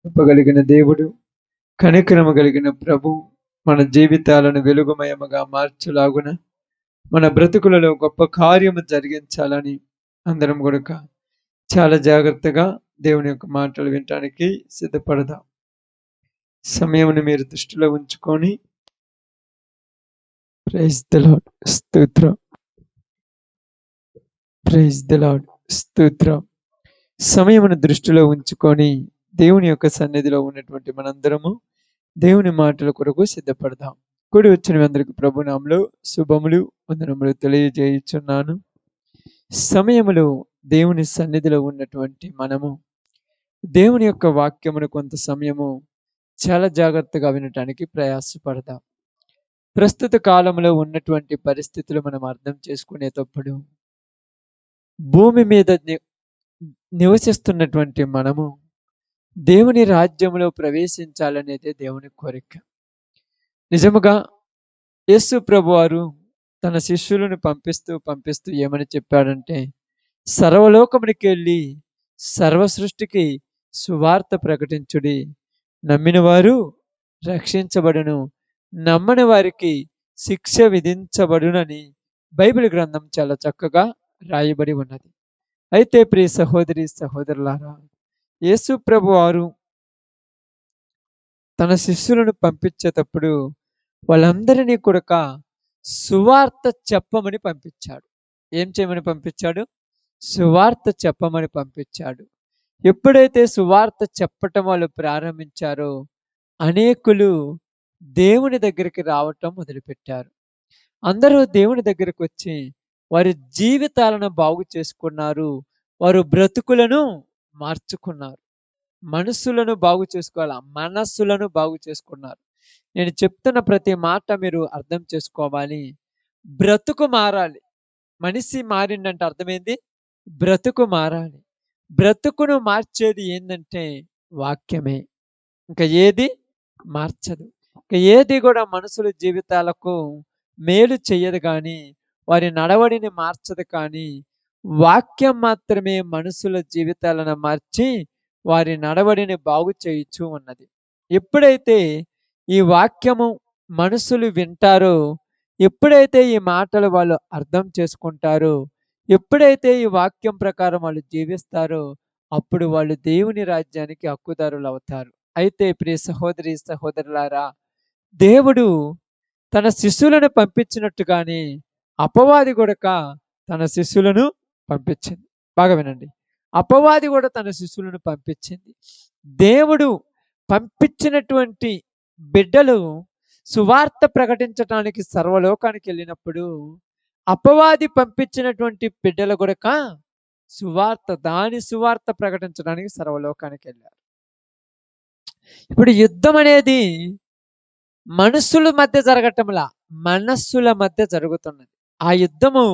కృపగలిగిన దేవుడు, కనికరము కలిగిన ప్రభు మన జీవితాలను వెలుగుమయముగా మార్చులాగున మన బ్రతుకులలో గొప్ప కార్యము జరిగించాలని అందరం కూడా చాలా జాగ్రత్తగా దేవుని యొక్క మాటలు వినటానికి సిద్ధపడదాం. సమయమును మీరు దృష్టిలో ఉంచుకొని ప్రైజ్ ది లార్డ్, స్తోత్రం, ప్రైజ్ ది లార్డ్, స్తోత్రం. సమయమును దృష్టిలో ఉంచుకొని దేవుని యొక్క సన్నిధిలో ఉన్నటువంటి మనందరము దేవుని మాటల కొరకు సిద్ధపడదాం. కూడి వచ్చిన అందరికి ప్రభునామములో శుభములు వందనములు తెలియజేయుచున్నాను. సమయములో దేవుని సన్నిధిలో ఉన్నటువంటి మనము దేవుని యొక్క వాక్యమును కొంత సమయము చాలా జాగ్రత్తగా వినటానికి ప్రయాసపడదాం. ప్రస్తుత కాలంలో ఉన్నటువంటి పరిస్థితులు మనం అర్థం చేసుకునేటప్పుడు భూమి మీద నివసిస్తున్నటువంటి మనము దేవుని రాజ్యంలో ప్రవేశించాలనేదే దేవుని కోరిక. నిజముగా యేసు ప్రభువారు తన శిష్యులను పంపిస్తూ ఏమని చెప్పాడంటే, సర్వలోకమునికి వెళ్ళి సర్వ సృష్టికి సువార్త ప్రకటించుడి, నమ్మిన వారు రక్షించబడును, నమ్మని వారికి శిక్ష విధించబడునని బైబిల్ గ్రంథం చాలా చక్కగా రాయబడి ఉన్నది. అయితే ప్రియ సహోదరి సహోదరులారా, యేసు ప్రభువారు తన శిష్యులను పంపించేటప్పుడు వాళ్ళందరినీ కూడా సువార్త చెప్పమని పంపించాడు. ఏం చేయమని పంపించాడు? సువార్త చెప్పమని పంపించాడు. ఎప్పుడైతే సువార్త చెప్పటం వాళ్ళు ప్రారంభించారో అనేకులు దేవుని దగ్గరికి రావటం మొదలుపెట్టారు. అందరూ దేవుని దగ్గరికి వచ్చి వారి జీవితాలను బాగు చేసుకున్నారు, వారు బ్రతుకులను మార్చుకున్నారు. మనస్సులను బాగు చేసుకోవాలి, మనస్సులను బాగు చేసుకున్నారు. నేను చెప్తున్న ప్రతి మాట మీరు అర్థం చేసుకోవాలి. బ్రతుకు మారాలి. మనిషి మారిందంటే అర్థమైంది, బ్రతుకు మారాలి. బ్రతుకును మార్చేది ఏంటంటే వాక్యమే. ఇంకా ఏది మార్చదు. ఇంకా ఏది కూడా మనుషుల జీవితాలకు మేలు చెయ్యదు, కానీ వారి నడవడిని మార్చదు. కానీ వాక్యం మాత్రమే మనుషుల జీవితాలను మార్చి వారి నడవడిని బాగు చేయించు ఉన్నది. ఎప్పుడైతే ఈ వాక్యము మనుషులు వింటారో, ఎప్పుడైతే ఈ మాటలు వాళ్ళు అర్థం చేసుకుంటారో, ఎప్పుడైతే ఈ వాక్యం ప్రకారం వాళ్ళు జీవిస్తారో, అప్పుడు వాళ్ళు దేవుని రాజ్యానికి హక్కుదారులు అవుతారు. అయితే ప్రియ సహోదరి సహోదరులారా, దేవుడు తన శిష్యులను పంపించినట్టుగానే అపవాది కూడా తన శిష్యులను పంపించింది. బాగా వినండి, అపవాది కూడా తన శిష్యులను పంపించింది. దేవుడు పంపించినటువంటి బిడ్డలు సువార్త ప్రకటించడానికి సర్వలోకానికి వెళ్ళినప్పుడు అపవాది పంపించినటువంటి బిడ్డలు కూడా సువార్త ప్రకటించడానికి సర్వలోకానికి వెళ్ళారు. ఇప్పుడు యుద్ధం అనేది మనుషుల మధ్య జరగటంలా మనస్సుల మధ్య జరుగుతున్నది. ఆ యుద్ధము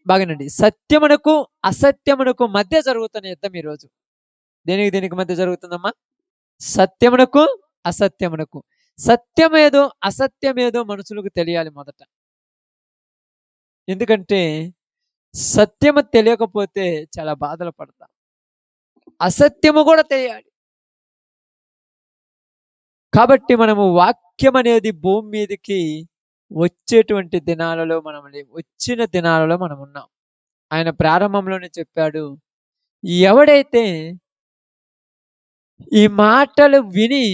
బాగానండి, సత్యమునకు అసత్యమునకు మధ్య జరుగుతున్న యుద్ధం ఈరోజు. దేనికి మధ్య జరుగుతుందమ్మా? సత్యమునకు అసత్యమునకు. సత్యమేదో అసత్యమేదో మనుషులకు తెలియాలి మొదట. ఎందుకంటే సత్యము తెలియకపోతే చాలా బాధలు పడతాం. అసత్యము కూడా తెలియాలి. కాబట్టి మనము వాక్యం అనేది భూమి మీదకి వచ్చేటువంటి దినాలలో వచ్చిన దినాలలో మనం ఉన్నాం. ఆయన ప్రారంభంలోనే చెప్పాడు, ఎవడైతే ఈ మాటలు విని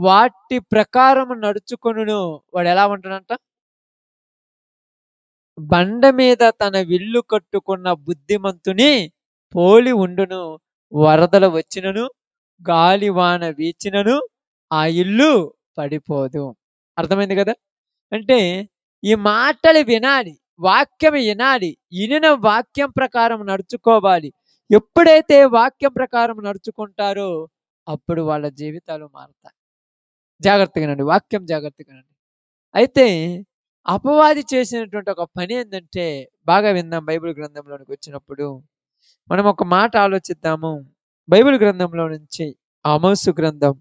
వాటి ప్రకారం నడుచుకొనును వాడు ఎలా ఉంటాడంట? బండ మీద తన విల్లు కట్టుకున్న బుద్ధిమంతుని పోలి ఉండును. వరదలు వచ్చినను గాలి వాన వీచినను ఆ ఇల్లు పడిపోదు. అర్థమైంది కదా? అంటే ఈ మాటలు వినాలి, వాక్యం వినాలి, వినిన వాక్యం ప్రకారం నడుచుకోవాలి. ఎప్పుడైతే వాక్యం ప్రకారం నడుచుకుంటారో అప్పుడు వాళ్ళ జీవితాలు మారుతాయి. జాగ్రత్తగానండి, వాక్యం జాగ్రత్తగానండి. అయితే అపవాది చేసినటువంటి ఒక పని ఏంటంటే, బాగా విందాం. బైబిల్ గ్రంథంలోనికి వచ్చినప్పుడు మనం ఒక మాట ఆలోచిద్దాము. బైబిల్ గ్రంథంలో నుంచి ఆమోసు గ్రంథము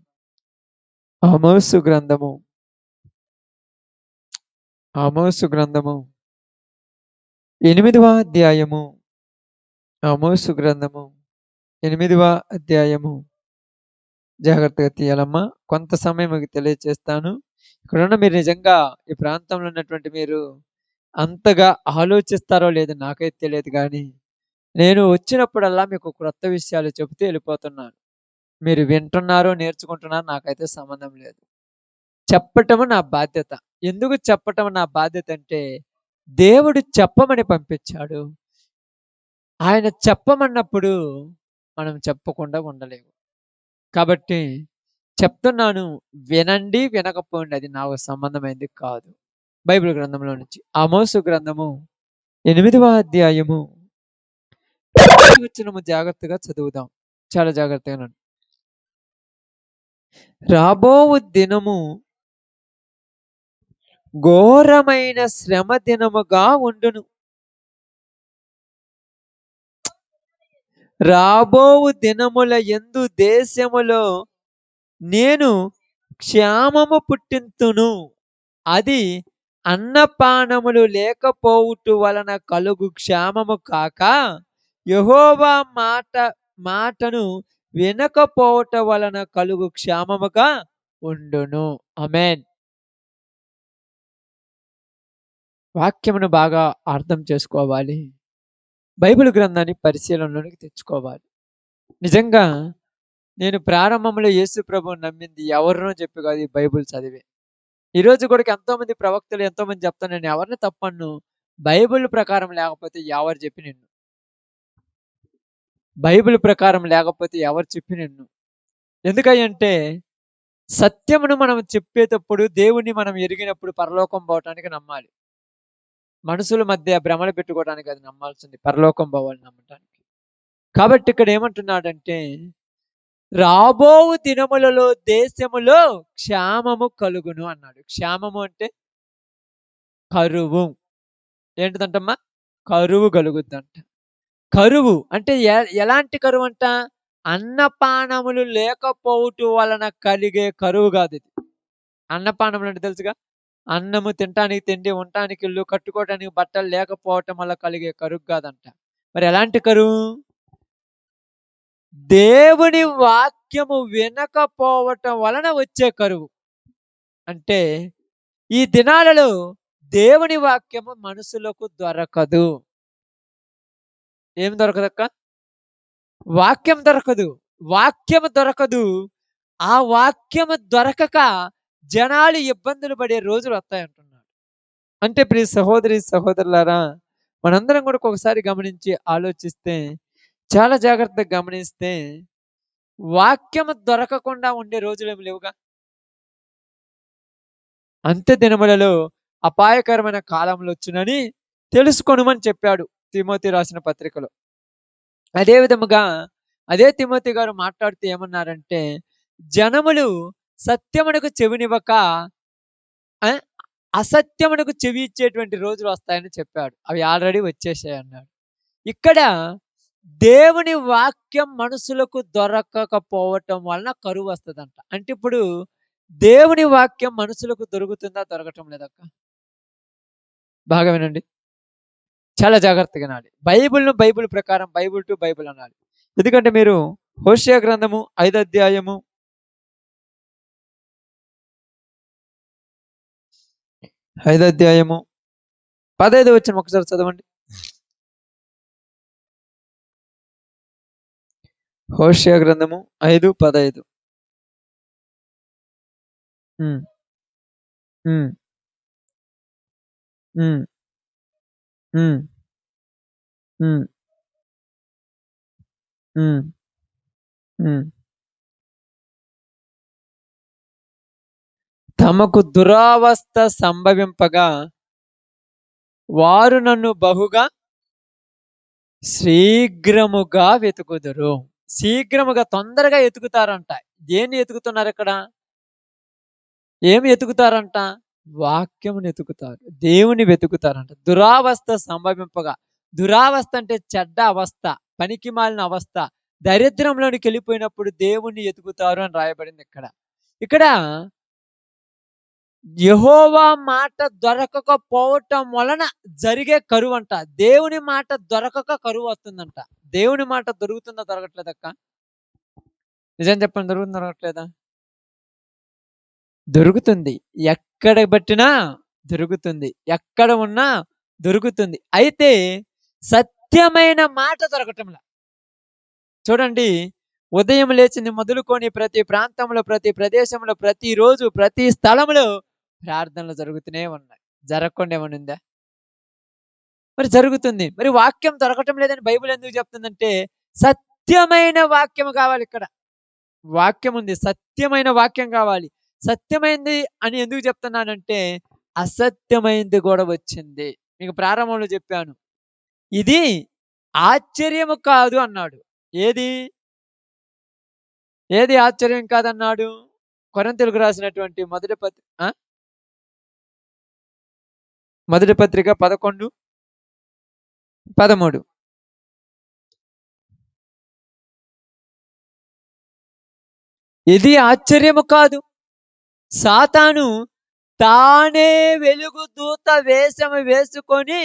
8వ అధ్యాయము, ఆమోసు గ్రంథము 8వ అధ్యాయము జాగ్రత్తగా తీయాలమ్మా. కొంత సమయం మీకు తెలియచేస్తాను. ఇక్కడున్న మీరు నిజంగా ఈ ప్రాంతంలో ఉన్నటువంటి మీరు అంతగా ఆలోచిస్తారో లేదో నాకైతే తెలియదు గానీ, నేను వచ్చినప్పుడల్లా మీకు క్రొత్త విషయాలు చెబుతూ వెళ్ళిపోతున్నాను. మీరు వింటున్నారో, నేర్చుకుంటున్నారో నాకైతే సంబంధం లేదు. చెప్పటము నా బాధ్యత. ఎందుకు చెప్పటం నా బాధ్యత అంటే, దేవుడు చెప్పమని పంపించాడు. ఆయన చెప్పమన్నప్పుడు మనం చెప్పకుండా ఉండలేము. కాబట్టి చెప్తున్నాను, వినండి, వినకపోండి అది నాకు సంబంధమైంది కాదు. బైబిల్ గ్రంథంలో నుంచి ఆమోసు గ్రంథము 8వ అధ్యాయము 1 వచనము జాగ్రత్తగా చదువుదాం. చాలా జాగ్రత్తగా వినండి. రాబోవు దినము ఘోరమైన శ్రమ దినముగా ఉండును. రాబోవు దినముల యందు దేశములో నేను క్షామము పుట్టింతును. అది అన్నపానములు లేకపోవుట వలన కలుగు క్షామము కాక, యెహోవా మాటను వినకపోవట వలన కలుగు క్షామముగా ఉండును. ఆమేన్. వాక్యమును బాగా అర్థం చేసుకోవాలి. బైబిల్ గ్రంథాన్ని పరిశీలనలోనికి తెచ్చుకోవాలి. నిజంగా నేను ప్రారంభంలో యేసు ప్రభువుని నమ్మింది ఎవరినో చెప్పి కాదు, ఈ బైబిల్ చదివే. ఈరోజు కూడా ఎంతోమంది ప్రవక్తలు ఎంతోమంది చెప్తాను, నేను ఎవరిని తప్పను. బైబిల్ ప్రకారం లేకపోతే ఎవరు చెప్పి నిన్ను, బైబిల్ ప్రకారం లేకపోతే ఎవరు చెప్పి నిన్ను. ఎందుకంటే సత్యమును మనం చెప్పేటప్పుడు, దేవుణ్ణి మనం ఎరిగినప్పుడు పరలోకం పోవటానికి నమ్మాలి. మనుషుల మధ్య భ్రమలు పెట్టుకోవడానికి అది నమ్మాల్సింది, పరలోకం పోవాలని నమ్మటానికి. కాబట్టి ఇక్కడ ఏమంటున్నాడంటే, రాబోవు దినములలో దేశములో క్షామము కలుగును అన్నాడు. క్షామము అంటే కరువు. ఏంటిదంటమ్మా? కరువు కలుగుద్దంట. కరువు అంటే ఎలాంటి కరువు అంట? అన్నపానములు లేకపోవుట వలన కలిగే కరువు కాదు ఇది. అన్నపానములు అంటే తెలుసుగా, అన్నము తినటానికి తిండి, ఉండటానికి ఇల్లు, కట్టుకోవడానికి బట్టలు లేకపోవటం వల్ల కలిగే కరువు కాదంట. మరి ఎలాంటి కరువు? దేవుని వాక్యము వినకపోవటం వలన వచ్చే కరువు. అంటే ఈ దినాలలో దేవుని వాక్యము మనుషులకు దొరకదు. ఏం దొరకదక్క? వాక్యం దొరకదు. వాక్యము దొరకదు. ఆ వాక్యము దొరకక జనాలు ఇబ్బందులు పడే రోజులు వస్తాయంటున్నాడు. అంటే ప్రియ సహోదరి సహోదరులారా, మనందరం కూడా ఒకసారి గమనించి ఆలోచిస్తే, చాలా జాగ్రత్తగా గమనిస్తే, వాక్యము దొరకకుండా ఉండే రోజులు ఏమి లేవుగా. అంత్య దినములలో అపాయకరమైన కాలంలో వచ్చునని తెలుసుకొనుమని చెప్పాడు తిమోతి రాసిన పత్రికలో. అదే విధముగా అదే తిమోతి గారు మాట్లాడుతూ ఏమన్నారంటే, జనములు సత్యమునకు చెవినివ్వక అసత్యమునకు చెవి ఇచ్చేటువంటి రోజులు వస్తాయని చెప్పాడు. అవి ఆల్రెడీ వచ్చేసాయి అన్నాడు. ఇక్కడ దేవుని వాక్యం మనుషులకు దొరకకపోవటం వలన కరువు వస్తుందంట. అంటే ఇప్పుడు దేవుని వాక్యం మనుషులకు దొరుకుతుందా? దొరకటం లేదక్క. బాగా వినండి, చాలా జాగ్రత్తగా వినాలి. బైబిల్ను బైబిల్ ప్రకారం, బైబిల్ టు బైబిల్ అనాలి. ఎందుకంటే మీరు హోషేయ గ్రంథము 5వ అధ్యాయము 15వ వచనం ఒకసారి చదవండి. హోషేయ గ్రంథము 5:15. ఉమ్, ఉమ్, ఉమ్, ఉమ్, ఉమ్, ఉమ్, ఉమ్. తమకు దురావస్థ సంభవింపగా వారు నన్ను బహుగా శీఘ్రముగా వెతుకుదురు. శీఘ్రముగా, తొందరగా ఎతుకుతారంట. దేన్ని ఎతుకుతున్నారు ఇక్కడ? ఏమి ఎతుకుతారంట? వాక్యమును ఎతుకుతారు, దేవుని వెతుకుతారంట. దురావస్థ సంభవింపగా. దురావస్థ అంటే చెడ్డ అవస్థ, పనికి మాలిన అవస్థ, దరిద్రంలోనికి వెళ్ళిపోయినప్పుడు దేవుణ్ణి ఎతుకుతారు అని రాయబడింది ఇక్కడ. ఇక్కడ యెహోవా మాట దొరకకపోవటం వలన జరిగే కరువు అంట. దేవుని మాట దొరకక కరువు వస్తుందంట. దేవుని మాట దొరుకుతుందా? దొరకట్లేదక్క. నిజం చెప్పండి, దొరుకుతుందా దొరకట్లేదా? దొరుకుతుంది. ఎక్కడ బట్టినా దొరుకుతుంది. ఎక్కడ ఉన్నా దొరుకుతుంది. అయితే సత్యమైన మాట దొరకటంలా. చూడండి, ఉదయం లేచింది మొదలుకొని ప్రతి ప్రాంతంలో, ప్రతి ప్రదేశంలో, ప్రతిరోజు, ప్రతి స్థలంలో ప్రార్థనలు జరుగుతూనే ఉన్నాయి. జరగకుండా ఏమన్నా ఉందా? మరి జరుగుతుంది. మరి వాక్యం దొరకటం లేదని బైబిల్ ఎందుకు చెప్తుందంటే, సత్యమైన వాక్యం కావాలిక్కడ. వాక్యం ఉంది. సత్యమైన వాక్యం కావాలి. సత్యమైంది అని ఎందుకు చెప్తున్నానంటే, అసత్యమైంది కూడా వచ్చింది. మీకు ప్రారంభంలో చెప్పాను. ఇది ఆశ్చర్యము కాదు అన్నాడు. ఏది? ఏది ఆశ్చర్యం కాదన్నాడు? కొరింథీయులకు రాసినటువంటి మొదటి పత్రిక 11:13. ఇది ఆశ్చర్యము కాదు. సాతాను తానే వెలుగు దూత వేషము వేసుకొని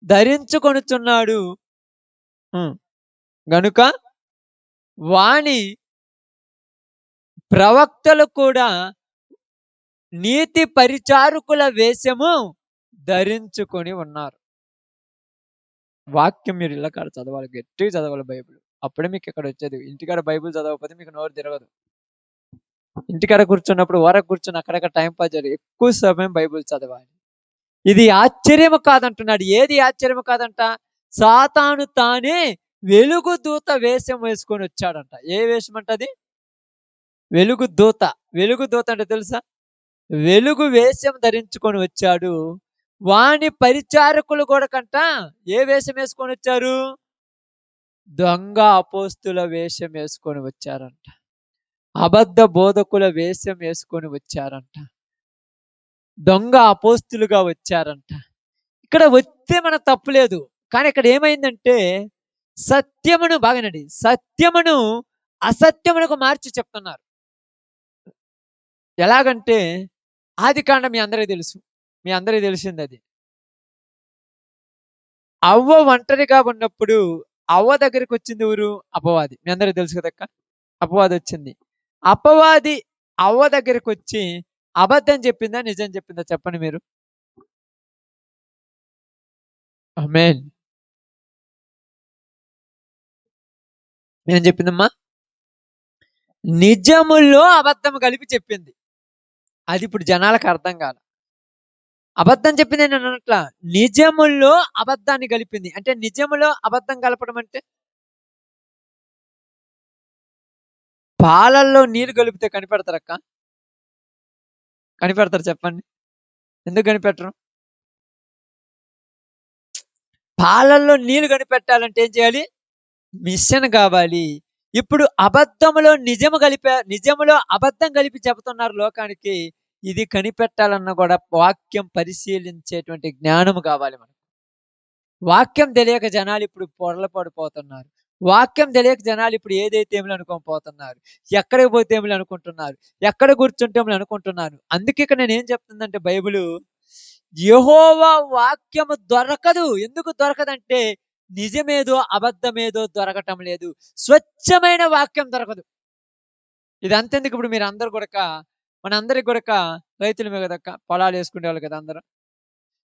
ధరించుకొనుచున్నాడు. గనుక వాని ప్రవక్తలు కూడా నీతి పరిచారకుల వేషము ధరించుకొని ఉన్నారు. వాక్యం మీరు ఇళ్ళ కాడ చదవాలి, గట్టిగా చదవాలి బైబిల్. అప్పుడే మీకు ఇక్కడ వచ్చేది. ఇంటికాడ బైబిల్ చదవకపోతే మీకు నోరు తిరగదు. ఇంటికాడ కూర్చున్నప్పుడు వరకు కూర్చుని అక్కడక్కడ టైం పాస్ చేయాలి. ఎక్కువ సమయం బైబిల్ చదవాలి. ఇది ఆశ్చర్యము కాదంటున్నాడు. ఏది ఆశ్చర్యము కాదంట? సాతాను తానే వెలుగు దూత వేషం వేసుకొని వచ్చాడంట. ఏ వేషం అంటది? వెలుగు దూత. వెలుగు దూత అంటే తెలుసా? వెలుగు వేషం ధరించుకొని వచ్చాడు. వాని పరిచారకులు కూడా కంట ఏ వేషం వేసుకొని వచ్చారు? దొంగ అపోస్తుల వేషం వేసుకొని వచ్చారంట. అబద్ధ బోధకుల వేషం వేసుకొని వచ్చారంట. దొంగ అపోస్తులుగా వచ్చారంట. ఇక్కడ వస్తే మన తప్పులేదు. కానీ ఇక్కడ ఏమైందంటే, సత్యమును బాగానండి, సత్యమును అసత్యమునకు మార్చి చెప్తున్నారు. ఎలాగంటే, ఆదికాండం మీ అందరికీ తెలుసు. మీ అందరికీ తెలిసింది అది. అవ్వ ఒంటరిగా ఉన్నప్పుడు అవ్వ దగ్గరికి వచ్చింది ఎవరు? అపవాది. మీ అందరికీ తెలుసు కదక్క. అపవాది వచ్చింది. అపవాది అవ్వ దగ్గరికి వచ్చి అబద్ధం చెప్పిందా, నిజం చెప్పిందా? చెప్పండి మీరు. ఆమేన్. ఏం చెప్పిందమ్మా? నిజములో అబద్ధం కలిపి చెప్పింది. అది ఇప్పుడు జనాలకు అర్థం కాదు. అబద్ధం చెప్పింది నేను అనట్లా. నిజములో అబద్ధాన్ని కలిపింది. అంటే నిజములో అబద్ధం కలపడం అంటే, పాలల్లో నీళ్ళు కలిపితే కనిపెడతారక్క? కనిపెడతారు చెప్పండి. ఎందుకు కనిపెట్టరు? పాలల్లో నీళ్ళు కనిపెట్టాలంటే ఏం చేయాలి? మిషన్ కావాలి. ఇప్పుడు అబద్ధములో నిజములో అబద్ధం కలిపి చెబుతున్నారు లోకానికి. ఇది కనిపెట్టాలన్నా కూడా వాక్యం పరిశీలించేటువంటి జ్ఞానము కావాలి మనకు. వాక్యం తెలియక జనాలు ఇప్పుడు పొరల పడిపోతున్నారు. వాక్యం తెలియక జనాలు ఇప్పుడు ఏదైతే ఏమిలు అనుకొని పోతున్నారు. ఎక్కడికి పోతే ఏమిలు అనుకుంటున్నారు. ఎక్కడ కూర్చుంటే ఏమిలు అనుకుంటున్నారు. అందుకే ఇక్కడ నేను ఏం చెప్తుందంటే, బైబిలు యెహోవా వాక్యము దొరకదు. ఎందుకు దొరకదంటే, నిజమేదో అబద్ధమేదో దొరకటం లేదు. స్వచ్ఛమైన వాక్యం దొరకదు. ఇది అంతెందుకు, ఇప్పుడు మీరు అందరు కూడా మనందరికి కూడా రైతులమే కదక్క, పొలాలు వేసుకునే వాళ్ళు కదా అందరం.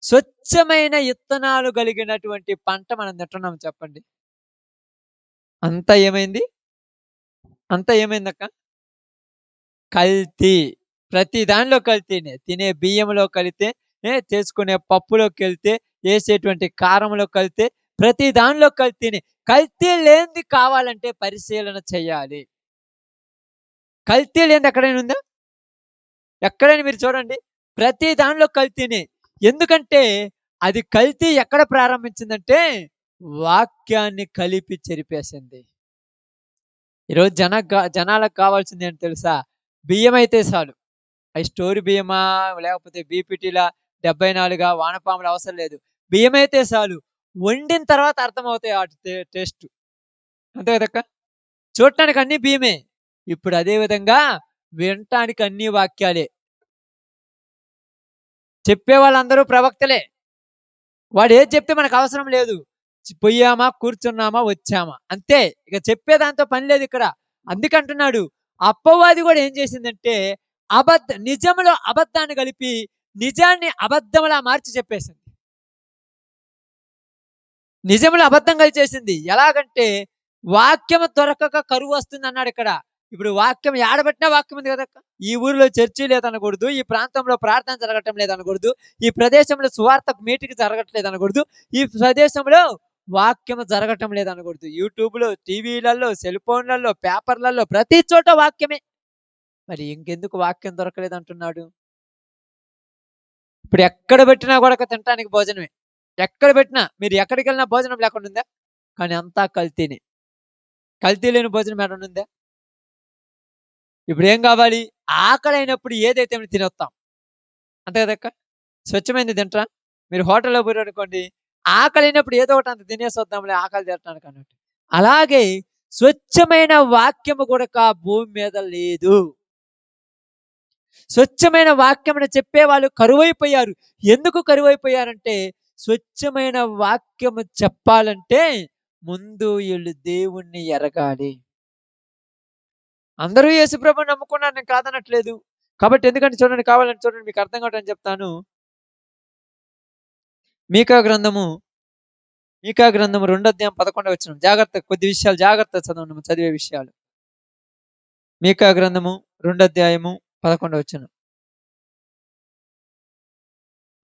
స్వచ్ఛమైన ఇత్తనాలు కలిగినటువంటి పంట మనం తింటున్నాం చెప్పండి. అంతా ఏమైంది? అంతా ఏమైందక్క? కల్తీ. ప్రతి దానిలో కల్తీనే. తినే బియ్యంలో కలితే, చేసుకునే పప్పులోకి వెళ్తే, వేసేటువంటి కారంలో కలితే, ప్రతి దానిలో కల్తీనే. కల్తీ లేనిది కావాలంటే పరిశీలన చేయాలి. కల్తీ లేనిది ఎక్కడైనా ఉందా? ఎక్కడైనా మీరు చూడండి, ప్రతి దానిలో కల్తీనే. ఎందుకంటే అది కల్తీ ఎక్కడ ప్రారంభించిందంటే, వాక్యాన్ని కలిపి చెరిపేసింది. ఈరోజు జనాలకు కావాల్సింది ఏంటి తెలుసా? బియ్యం అయితే చాలు. అవి స్టోర్ బియ్యమా, లేకపోతే బీపీటీలా 74గా, వానపాములు అవసరం లేదు. బియ్యం అయితే చాలు. వండిన తర్వాత అర్థమవుతాయి వాటి టేస్ట్. అంతే కదక్క. చూడటానికి అన్ని బియ్యమే. ఇప్పుడు అదే విధంగా వినటానికి అన్ని వాక్యాలే. చెప్పే వాళ్ళందరూ ప్రవక్తలే. వాడు ఏది చెప్తే మనకు అవసరం లేదు. పోయామా, కూర్చున్నామా, వచ్చామా, అంతే. ఇక చెప్పేదాంతో పని లేదు ఇక్కడ. అందుకంటున్నాడు. అప్పవాది కూడా ఏం చేసిందంటే నిజములో అబద్ధాన్ని కలిపి నిజాన్ని అబద్ధంలా మార్చి చెప్పేసింది. నిజములో అబద్ధం కలిచేసింది. ఎలాగంటే వాక్యము దొరకక కరువు వస్తుంది అన్నాడు ఇక్కడ. ఇప్పుడు వాక్యం ఏడబెట్టినా వాక్యం ఉంది కదక్క. ఈ ఊరిలో చర్చి లేదనకూడదు. ఈ ప్రాంతంలో ప్రార్థన జరగటం లేదనకూడదు. ఈ ప్రదేశంలో సువార్త మీటింగ్ జరగట్లేదు అనకూడదు. ఈ ప్రదేశంలో వాక్యము జరగటం లేదనకూడదు. యూట్యూబ్‌లో, టీవీలలో, సెల్ ఫోన్‌లలో, పేపర్‌లలో ప్రతి చోట వాక్యమే. మరి ఇంకెందుకు వాక్యం దొరకలేదంటున్నాడు? ఇప్పుడు ఎక్కడ పెట్టినా కూడా తినటానికి భోజనమే. ఎక్కడ పెట్టినా మీరు ఎక్కడికెళ్ళినా భోజనం లేకుండా ఉందా? కానీ అంతా కల్తీనే. కల్తీ లేని భోజనం ఏడన్నా ఉందా? ఇప్పుడేం కావాలి? ఆకలైనప్పుడు ఏదైతే తినొత్తాం. అంతే కదక్క! స్వచ్ఛమైనది తింటరా? మీరు హోటల్‌లో పోయారనుకోండి, ఆకలైనప్పుడు ఏదో ఒకటి అంత తినేసొద్దాంలే ఆకలి తీరటానికి అన్నట్టు. అలాగే స్వచ్ఛమైన వాక్యము గూడక భూమి మీద లేదు. స్వచ్ఛమైన వాక్యమును చెప్పేవాళ్ళు కరువైపోయారు. ఎందుకు కరువైపోయారంటే, స్వచ్ఛమైన వాక్యము చెప్పాలంటే ముందు ఈళ్ళు దేవుణ్ణి ఎరగాలి. అందరూ యేసుప్రభుని నమ్ముకున్నారు, నేను కాదనట్లేదు. కాబట్టి ఎందుకంటే చూడండి, కావాలంటే చూడండి, మీకు అర్థం కావటానికి చెప్తాను. మీకా గ్రంథము, మీకా గ్రంథము 2 అధ్యాయం 11 వచనం. కొద్ది విషయాలు జాగ్రత్తగా చదవండి, చదివే విషయాలు. మీకా గ్రంథము 2 అధ్యాయము 11 వచనం.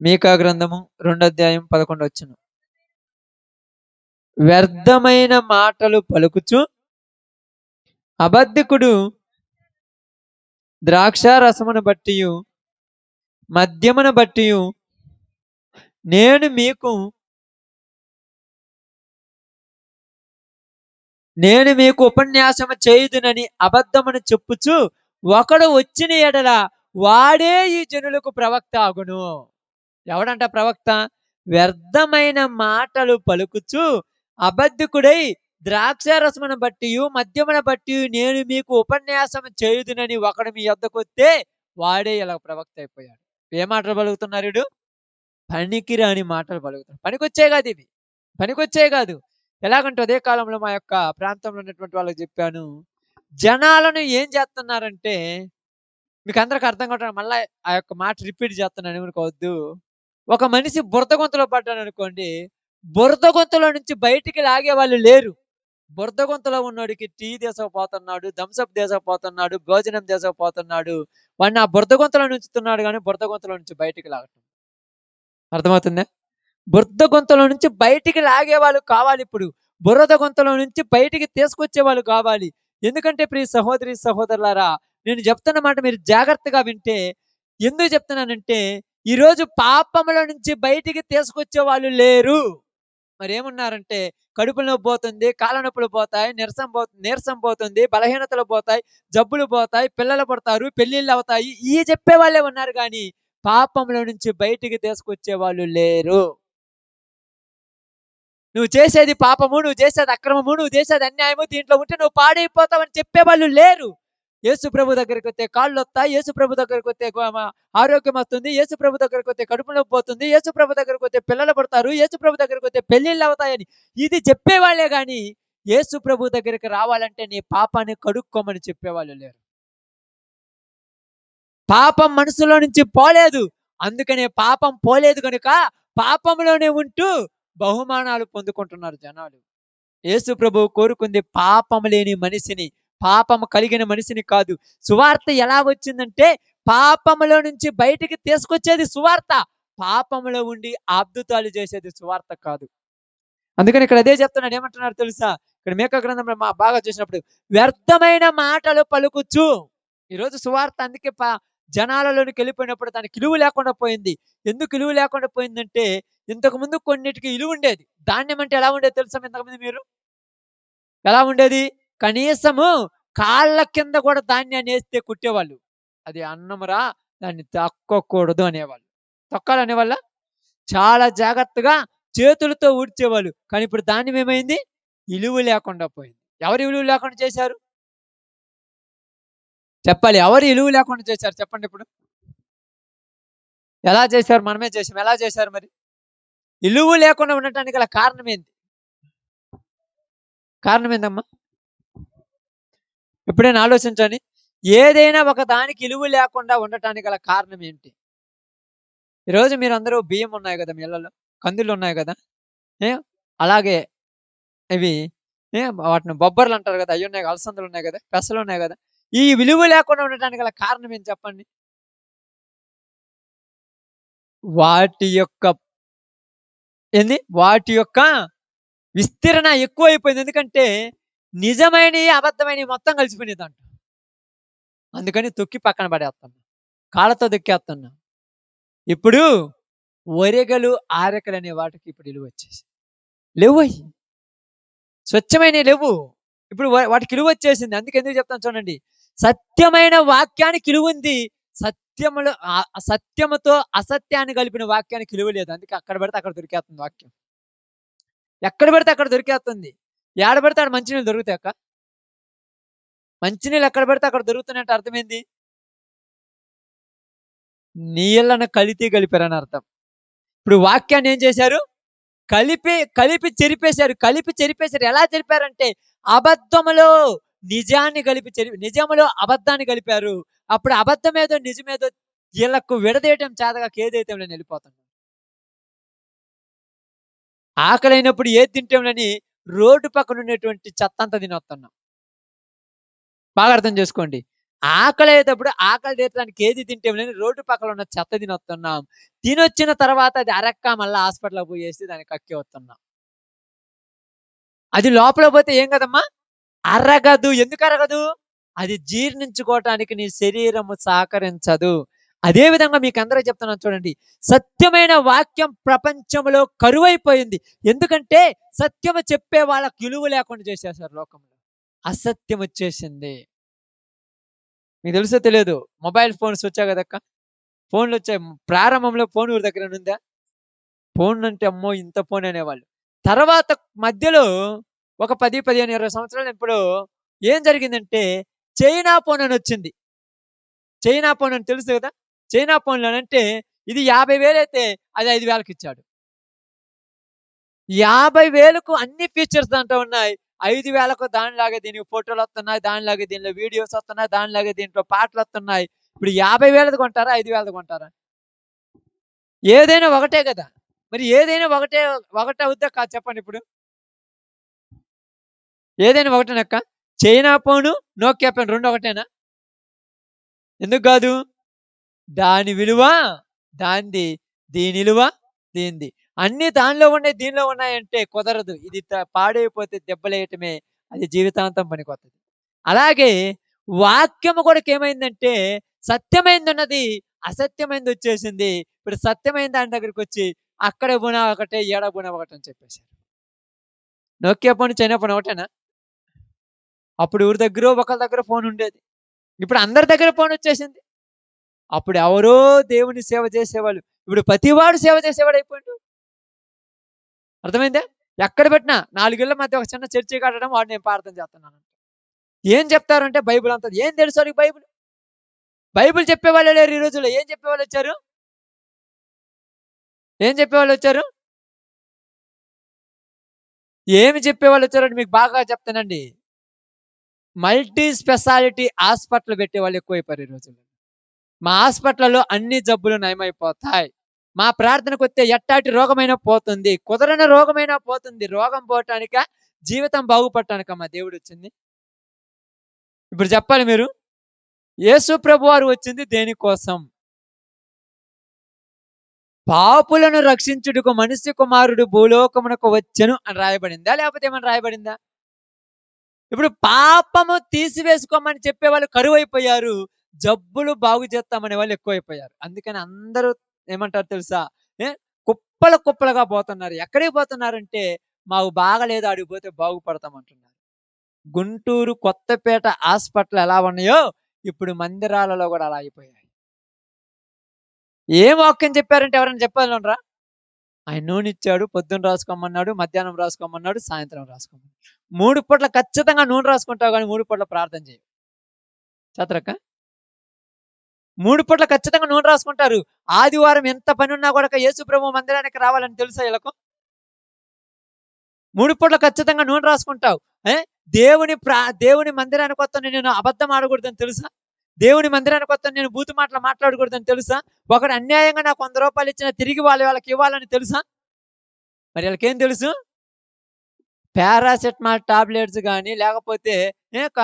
మీకా గ్రంథము 2 అధ్యాయం 11 వచనం. వ్యర్థమైన మాటలు పలుకుచు అబద్ధికుడు ద్రాక్షారసమును బట్టియు మద్యమును బట్టియు నేను మీకు ఉపన్యాసము చేయుదునని అబద్ధమును చెప్పుచు ఒకడు వచ్చిన ఎడల వాడే ఈ జనులకు ప్రవక్త అగును. ఎవడంట ప్రవక్త? వ్యర్థమైన మాటలు పలుకుచు అబద్ధికుడై ద్రాక్షారసమును బట్టియు మద్యమును బట్టియు నేను మీకు ఉపన్యాసం చేయుదునని ఒకడు మీ యొద్దకొస్తే వాడే ఇలా ప్రవక్త అయిపోయాడు. ఏ మాటలు పలుకుతున్నారు వీడు? పనికిరాని మాటలు పలుకుతున్నారు. పనికొచ్చేవి కాదు ఇవి. పనికొచ్చేవి కాదు. ఎలాగంటే అదే కాలంలో మా యొక్క ప్రాంతంలో ఉన్నటువంటి వాళ్ళకి చెప్పాను. జనాలను ఏం చేస్తున్నారంటే, మీకు అందరికి అర్థం కావట్లేదు, మళ్ళా ఆ యొక్క మాట రిపీట్ చేస్తున్నాను ఏమనుకోవద్దు. ఒక మనిషి బురద గుంతలో పడ్డాడనుకోండి, బురద గుంతలో నుంచి బయటికి లాగే వాళ్ళు లేరు. బురద గుంతలో ఉన్నోడికి టీ తీసుకుపోతున్నాడు, థమ్సప్ తీసుకుపోతున్నాడు, భోజనం తీసుకుపోతున్నాడు. వాడిని ఆ బురద గుంతలో నుంచుతున్నాడు గానీ బురద గుంతలో నుంచి బయటికి లాగటం. అర్థమవుతుందా? బురద గుంతలో నుంచి బయటికి లాగేవాళ్ళు కావాలిప్పుడు. బురద గుంతలో నుంచి బయటికి తీసుకొచ్చేవాళ్ళు కావాలి. ఎందుకంటే ప్రియ సహోదరి, సహోదరులారా, నేను చెప్తున్న మాట మీరు జాగ్రత్తగా వింటే, ఎందుకు చెప్తున్నానంటే, ఈరోజు పాపములో నుంచి బయటికి తీసుకొచ్చే వాళ్ళు లేరు. మరేమున్నారంటే, కడుపు నొప్పి పోతుంది, కాళ్ళ నొప్పులు పోతాయి, నీరసం పోతుంది, బలహీనతలు పోతాయి, జబ్బులు పోతాయి, పిల్లలు పుడతారు, పెళ్ళిళ్ళు అవుతాయి. ఇయి చెప్పేవాళ్ళే ఉన్నారు గానీ, పాపంలో నుంచి బయటికి తీసుకొచ్చే వాళ్ళు లేరు. నువ్వు చేసేది పాపము, నువ్వు చేసేది అక్రమము, నువ్వు చేసేది అన్యాయము, దీంట్లో ఉంటే నువ్వు పాడైపోతావని చెప్పేవాళ్ళు లేరు. యేసు ప్రభు దగ్గరికొస్తే కాళ్ళొత్తాయి, యేసు ప్రభు దగ్గరికొస్తే ఆరోగ్యం వస్తుంది, యేసు ప్రభు దగ్గరికొస్తే కడుపు నొప్పి పోతుంది, యేసు ప్రభు దగ్గరికొస్తే పిల్లలు పుడతారు, యేసు ప్రభు దగ్గరికొస్తే పెళ్ళిళ్ళు అవుతాయని ఇది చెప్పేవాళ్ళే గాని, యేసు ప్రభు దగ్గరికి రావాలంటే నీ పాపాన్ని కడుక్కోమని చెప్పేవాళ్ళు లేరు. పాపం మనసులో నుంచి పోలేదు. అందుకనే పాపం పోలేదు గనుక పాపంలోనే ఉంటూ బహుమానాలు పొందుకుంటున్నారు జనాలు. యేసు ప్రభువు కోరుకుంది పాపం లేని మనిషిని, పాపం కలిగిన మనిషిని కాదు. సువార్త ఎలా వచ్చిందంటే, పాపములో నుంచి బయటికి తీసుకొచ్చేది సువార్త. పాపములో ఉండి అద్భుతాలు చేసేది సువార్త కాదు. అందుకని ఇక్కడ అదే చెప్తున్నాడు. ఏమంటున్నాడు తెలుసా? ఇక్కడ మీకా గ్రంథంలో బాగా చూసినప్పుడు, వ్యర్థమైన మాటలు పలుకుచు. ఈరోజు సువార్త అందుకే జనాలలోనికి వెళ్ళిపోయినప్పుడు దానికి ఇలువ లేకుండా పోయింది. ఎందుకు ఇలువ లేకుండా పోయిందంటే, ఇంతకుముందు కొన్నిటికి ఇలువ ఉండేది. ధాన్యం అంటే ఎలా ఉండేది తెలుసా ఇంతకుముందు మీరు? ఎలా ఉండేది? కనీసము కాళ్ళ కింద కూడా ధాన్యాన్ని వేస్తే కుట్టేవాళ్ళు. అది అన్నమురా, దాన్ని తొక్కకూడదు అనేవాళ్ళు. తొక్కాలనేవాళ్ళ? చాలా జాగ్రత్తగా చేతులతో ఊడ్చేవాళ్ళు. కానీ ఇప్పుడు ధాన్యం ఏమైంది? ఇలువ లేకుండా పోయింది. ఎవరు ఇలువ లేకుండా చేశారు? చెప్పాలి. ఎవరు ఇలువ లేకుండా చేశారు చెప్పండి ఇప్పుడు? ఎలా చేశారు? మనమే చేసాం. ఎలా చేశారు మరి? ఇలువ లేకుండా ఉండటానికి గల కారణం ఏంది? కారణం ఏందమ్మా? ఎప్పుడైనా ఆలోచించండి. ఏదైనా ఒక దానికి విలువ లేకుండా ఉండటానికి గల కారణం ఏంటి? ఈరోజు మీరందరూ బియ్యం ఉన్నాయి గదా! మీ ఇళ్ళలో. కందులు ఉన్నాయి గదా! ఏ అలాగే ఇవి వాటిని బొబ్బర్లంటారు గదా! అయ్యున్నాయి, అలసందలున్నాయి గదా! పెసలున్నాయి గదా! ఈ విలువ లేకుండా ఉండటానికి గల కారణం ఏంటి చెప్పండి? వాటి యొక్క వాటి యొక్క విస్తీర్ణ ఎక్కువైపోయింది. ఎందుకంటే నిజమైనయి, అబద్ధమైనయి మొత్తం కలిసిపోయినాయి దాంట్లో. అందుకని తొక్కి పక్కన పడేత్తన్నాం. కాళ్ళతో తొక్కేత్తన్నాం. ఇప్పుడు ఒరెగలు, ఆరెకలనే వాటికి ఇప్పుడు విలువొచ్చేసింది. లెవ్వయి. స్వచ్ఛమైనయి లెవ్వు. ఇప్పుడు వాటికి విలువొచ్చేసింది. ఎందుకు చెప్తాను చూడండి. సత్యమైన వాక్యానికి విలువుంది. సత్యములో సత్యముతో అసత్యాన్ని కలిపిన వాక్యానికి విలువ లేదు. అందుకే అక్కడ పడితే అక్కడ దొరికేస్తుంది వాక్యం. ఎక్కడ పడితే అక్కడ దొరికేస్తుంది. ఏడ పడితే ఆడ మంచినీళ్ళు దొరుకుతాయి అక్క? మంచినీళ్ళు ఎక్కడ పడితే అక్కడ దొరుకుతున్నాయంటే అర్థమేంది? నీళ్ళను కల్తీ కలిపారని అర్థం. ఇప్పుడు వాక్యాన్ని ఏం చేశారు? కలిపి చెరిపేశారు. కలిపి చెరిపేశారు. ఎలా చెరిపారంటే అబద్ధములో నిజాన్ని కలిపి నిజములో అబద్ధాన్ని కలిపారు. అప్పుడు అబద్ధమేదో నిజమేదో వీళ్ళకు విడదీయటం చేతగాక ఏదైతేంలని వెళ్ళిపోతున్నారు. ఆకలైనప్పుడు ఏది తింటాంలని రోడ్డు పక్కన ఉండేటువంటి చెత్తంతా తినొస్తున్నాం. బాగా అర్థం చేసుకోండి. ఆకలయ్యేటప్పుడు ఆకలి తీర్చడానికి ఏది తింటాంలని రోడ్డు పక్కన ఉన్న చెత్త తినొస్తున్నాం. తినొచ్చిన తర్వాత అది అరక్క మళ్ళా హాస్పిటల్‌కి పోయేసి దాన్ని కక్కి వస్తున్నాం. అది లోపలికి పోతే ఏం కదమ్మా? అరగదు. ఎందుకు అరగదు? అది జీర్ణించుకోవటానికి నీ శరీరము సహకరించదు. అదే విధంగా మీకందరికి చెప్తున్నాను చూడండి. సత్యమైన వాక్యం ప్రపంచంలో కరువైపోయింది. ఎందుకంటే సత్యము చెప్పే వాళ్ళకి విలువ లేకుండా చేసేసారు లోకంలో. అసత్యం వచ్చేసింది. మీకు తెలుసో తెలియదో మొబైల్ ఫోన్స్ వచ్చాయి కదక్క. ఫోన్‌లొచ్చాయి. ప్రారంభంలో ఫోన్ ఎవరి దగ్గరైనా ఉందా? ఫోన్ అంటే అమ్మో! ఇంత ఫోన్ అనేవాళ్ళు. తర్వాత మధ్యలో ఒక 10, 15, 20 సంవత్సరాలు ఇప్పుడు ఏం జరిగిందంటే చైనా ఫోన్ అని వచ్చింది. చైనా ఫోన్ అని తెలుసు కదా! చైనా ఫోన్‌లోనంటే ఇది 50,000 అయితే అది 5,000కి ఇచ్చాడు. 50,000కు అన్ని ఫీచర్స్ దాంట్లో ఉన్నాయి. 5,000కు దానిలాగా దీనికి ఫోటోలొస్తున్నాయి. దానిలాగా దీనిలో వీడియోస్ వస్తున్నాయి. దానిలాగా దీంట్లో పాటలొస్తున్నాయి. ఇప్పుడు 50,000ది కొంటారా? 5,000ది కొంటారా? ఏదైనా ఒకటే గదా! మరి ఏదైనా ఒకటే అవుద్దా కాదా చెప్పండి ఇప్పుడు? ఏదైనా ఒకటేనక్క? చైనా ఫోను, నోకియా ఫోన్ 2 ఒకటేనా? ఎందుకు గాదు? దాని విలువ దానిది. దీని విలువ దీనిది. అన్నీ దానిలో ఉన్నాయి, దీనిలో ఉన్నాయంటే కుదరదు. ఇది పాడైపోతే దెబ్బలేయటమే. అది జీవితాంతం పనికొత్తది. అలాగే వాక్యము కూడాకేమైందంటే సత్యమైనదున్నది, అసత్యమైనదొచ్చేసింది. ఇప్పుడు సత్యమైన దాని దగ్గరికొచ్చి అక్కడ బున ఒకటే, ఈడ బున ఒకటని చెప్పేసారు. నోకియా ఫోను, చైనా ఫోను ఒకటేనా? అప్పుడు ఎవరి దగ్గరో ఒకళ్ళ దగ్గర ఫోనుండేది. ఇప్పుడు అందరి దగ్గర ఫోనొచ్చేసింది. అప్పుడు ఎవరో దేవుని సేవ చేసేవాళ్ళు. ఇప్పుడు ప్రతివాడు సేవ చేసేవాడయిపోయిండు. అర్థమైందా? ఎక్కడ పెట్టినా 4 ఇళ్ళ మధ్య ఒక చిన్న చర్చి కట్టడం, వాడు నేను ప్రార్థన చేస్తున్నానంట. ఏం చెప్తారంటే బైబిల్ అంతా. ఏం తెలుసు వాడికి బైబిల్? బైబిల్ చెప్పేవాళ్ళే లేరు ఈ రోజుల్లో. ఏం చెప్పేవాళ్ళొచ్చారు? ఏం చెప్పేవాళ్ళొచ్చారు? ఏమి చెప్పేవాళ్ళొచ్చారంటే మీకు బాగా చెప్తానండి. మల్టీ స్పెషాలిటీ హాస్పిటల్ పెట్టేవాళ్ళు ఎక్కువైపోయారు ఈ రోజుల్లో. మా హాస్పిటల్‌లో అన్ని జబ్బులు నయమైపోతాయి. మా ప్రార్థనకొస్తే ఎట్టాటి రోగమైనా పోతుంది. కుదరని రోగమైనా పోతుంది. రోగం పోవటానికా? జీవితం బాగుపడటానికా మా దేవుడొచ్చింది? ఇప్పుడు చెప్పాలి మీరు. యేసు ప్రభువారు వచ్చింది దేనికోసం? పాపులను రక్షించుటకు మనిషి కుమారుడు భూలోకమునకు వచ్చెను అని రాయబడిందా? లేకపోతే ఏమన్నా రాయబడిందా? ఇప్పుడు పాపము తీసివేసుకోమని చెప్పేవాళ్ళు కరువైపోయారు. జబ్బులు బాగు చేస్తామనే వాళ్ళు ఎక్కువైపోయారు. అందుకని అందరూ ఏమంటారు తెలుసా? ఏ కుప్పలు కుప్పలుగా పోతున్నారు. ఎక్కడికి పోతున్నారంటే మాకు బాగాలేదు ఆడికి పోతే బాగుపడతాం అంటున్నారు. గుంటూరు కొత్తపేట హాస్పిటల్ ఎలా ఉన్నాయో ఇప్పుడు మందిరాలలో కూడా అలా అయిపోయాయి. ఏం వాక్యం చెప్పారంటే ఎవరైనా చెప్పగలరా? ఆయన నూనె ఇచ్చాడు. పొద్దున్న రాసుకోమన్నాడు, మధ్యాహ్నం రాసుకోమన్నాడు, సాయంత్రం రాసుకోమన్నాడు. 3 పూట్ల ఖచ్చితంగా నూనె రాసుకుంటావు గానీ 3 పూట్ల ప్రార్థన చేయవు. చేతరక్క? 3 పూట్ల ఖచ్చితంగా నూనె రాసుకుంటారు. ఆదివారం ఎంత పనున్నా గూడాక యేసు ప్రభు మందిరానికి రావాలని తెలుసా ఈళ్ళకు? 3 పూట్ల ఖచ్చితంగా నూనె రాసుకుంటావు. దేవుని మందిరానికి వస్తాను నేను అబద్ధం ఆడకూడదని తెలుసా? దేవుని మందిరానికి వస్తాను నేను బూతు మాటలు మాట్లాడకూడదని తెలుసా? ఒకడు అన్యాయంగా నాకు ₹100 ఇచ్చినా తిరిగి వాళ్ళకి ఇవ్వాలని తెలుసా? మరి వీళ్ళకేం తెలుసు? పారాసెటమాల్ టాబ్లెట్స్ గాని, లేకపోతే ఏ క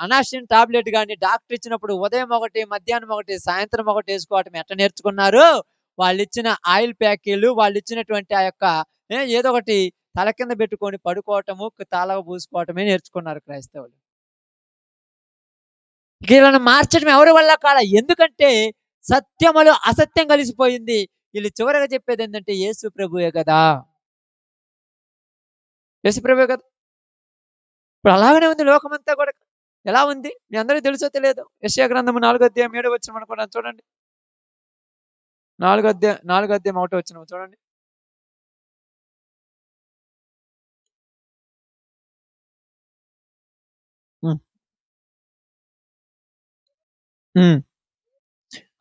అనాసిన్ టాబ్లెట్ గాని డాక్టర్ ఇచ్చినప్పుడు ఉదయం ఒకటి, మధ్యాహ్నం ఒకటి, సాయంత్రం ఒకటి ఏసుకోవటం ఎట్ట నేర్చుకున్నారు? వాళ్ళిచ్చిన ఆయిల్ ప్యాకీలు, వాళ్ళిచ్చినటువంటి ఆ యొక్క ఏదో ఒకటి తల కింద పెట్టుకొని పడుకోవటము, తల పూసుకోవటమే నేర్చుకున్నారు క్రైస్తవులు. వీళ్ళని మార్చడం ఎవరి వల్ల కాల. ఎందుకంటే సత్యములో అసత్యం కలిసిపోయింది. వీళ్ళు చివరగా చెప్పేదేంటంటే యేసు ప్రభువే గదా! యేసు ప్రభువే కదా! ఇప్పుడు అలాగనే ఉంది లోకమంతా కూడా. ఎలా ఉంది? మీ అందరికి తెలుసో తెలియదో? యెషయా గ్రంథము 4 అధ్యాయం 7 వచనం అనుకున్నాను చూడండి. 4 అధ్యాయం 1 వచనం చూడండి. హ్మ్. హ్మ్.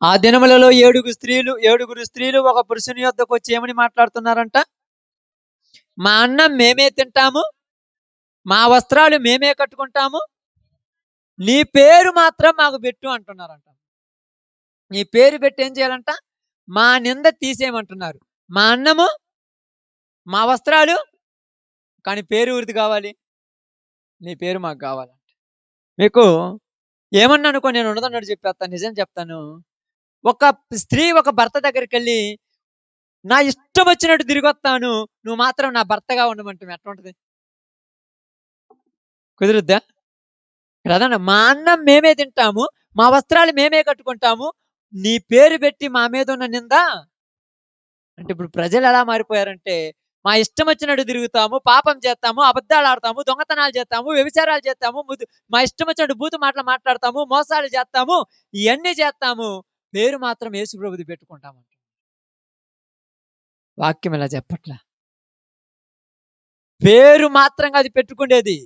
ఆ దినములలో ఏడుగురు స్త్రీలు ఒక పురుషుని యొద్దకొచ్చి ఏమని మాట్లాడుతున్నారంట? మా అన్నం మేమే తింటాము, మా వస్త్రాలు మేమే కట్టుకుంటాము, నీ పేరు మాత్రం మాకు పెట్టు అంటున్నారంట. నీ పేరు పెట్టి ఏం చేయాలంట? మా నింద తీసేయమంటున్నారు. మా అన్నము, మా వస్త్రాలు, కానీ పేరు ఎవరిది కావాలి? నీ పేరు మాకు కావాలంట. మీకు ఏమన్నా అనుకో, నేను ఉన్నదన్నట్టు చెప్పేస్తాను. నిజం చెప్తాను. ఒక స్త్రీ ఒక భర్త దగ్గరికెళ్ళి, నా ఇష్టం వచ్చినట్టు తిరిగొత్తాను, నువ్వు మాత్రం నా భర్తగా ఉండమంటే ఎట్లుంటది? కుదురుద్దా? ప్రధాన మా అన్నం మేమే తింటాము, మా వస్త్రాలు మేమే కట్టుకుంటాము, నీ పేరు పెట్టి మా మీద ఉన్న నింద అంటే ఇప్పుడు ప్రజలు ఎలా మారిపోయారంటే, మా ఇష్టం వచ్చినట్టు తిరుగుతాము, పాపం చేస్తాము, అబద్ధాలు ఆడతాము, దొంగతనాలు చేస్తాము, వ్యభిచారాలు చేస్తాము, మా ఇష్టం వచ్చినట్టు బూతు మాటలు మాట్లాడతాము, మోసాలు చేస్తాము, ఇయన్నీ చేస్తాము. పేరు మాత్రం యేసు ప్రభుది పెట్టుకుంటాము. వాక్యం ఇలా చెప్పట్లా. పేరు మాత్రంగా అది పెట్టుకునేది.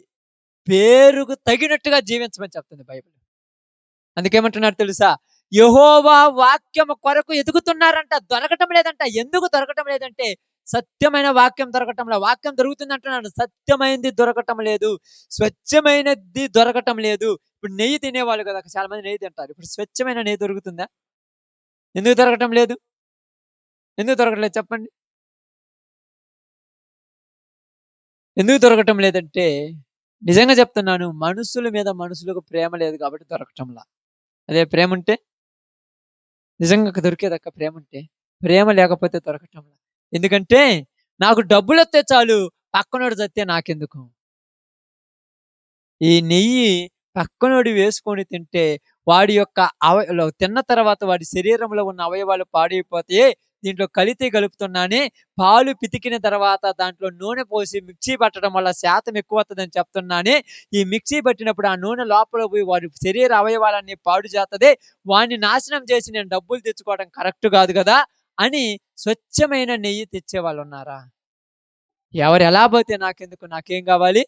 పేరుకు తగినట్టుగా జీవించమని చెప్తుంది బైబిల్. అందుకేమంటున్నాడు తెలుసా? యెహోవా వాక్యము కొరకు ఎదుగుతున్నారంట. దొరకటం లేదంట. ఎందుకు దొరకటం లేదంటే, సత్యమైన వాక్యం దొరకటంలా. వాక్యం దొరుకుతుంది అంటున్నాడు. సత్యమైనది దొరకటం లేదు. స్వచ్ఛమైనది దొరకటం లేదు. ఇప్పుడు నెయ్యి తినేవాళ్ళు కదా! చాలా మంది నెయ్యి తింటారు. ఇప్పుడు స్వచ్ఛమైన నెయ్యి దొరుకుతుందా? ఎందుకు దొరకటం లేదు? ఎందుకు దొరకట్లేదు చెప్పండి? ఎందుకు దొరకటం లేదంటే, నిజంగా చెప్తున్నాను, మనుషుల మీద మనుషులకు ప్రేమ లేదు కాబట్టి దొరకటంలా. అదే ప్రేముంటే నిజంగా దొరికేదక్క ప్రేముంటే. ప్రేమ లేకపోతే దొరకటంలా. ఎందుకంటే నాకు డబ్బులొత్తే చాలు, పక్కనోడు చస్తే నాకెందుకు? ఈ నెయ్యి పక్కనోడు వేసుకొని తింటే వాడి యొక్క తిన్న తర్వాత వాడి శరీరంలో ఉన్న అవయవాలు పాడైపోతాయి. దీంట్లో కల్తీ కలుపుతున్నానే, పాలు పితికిన తర్వాత దాంట్లో నూనె పోసి మిక్సీ పట్టడం వల్ల శాతం ఎక్కువొత్తదని చెప్తున్నానే, ఈ మిక్సీ పట్టినప్పుడు ఆ నూనె లోపల పోయి వాడి శరీర అవయవాలన్నీ పాడు చేస్తది. వాడిని నాశనం చేసి నేను డబ్బులు తెచ్చుకోవడం కరెక్ట్ కాదు గదా! అని స్వచ్ఛమైన నెయ్యి తెచ్చేవాళ్ళున్నారా? ఎవరెలా పోతే నాకెందుకు? నాకేం గావాలి?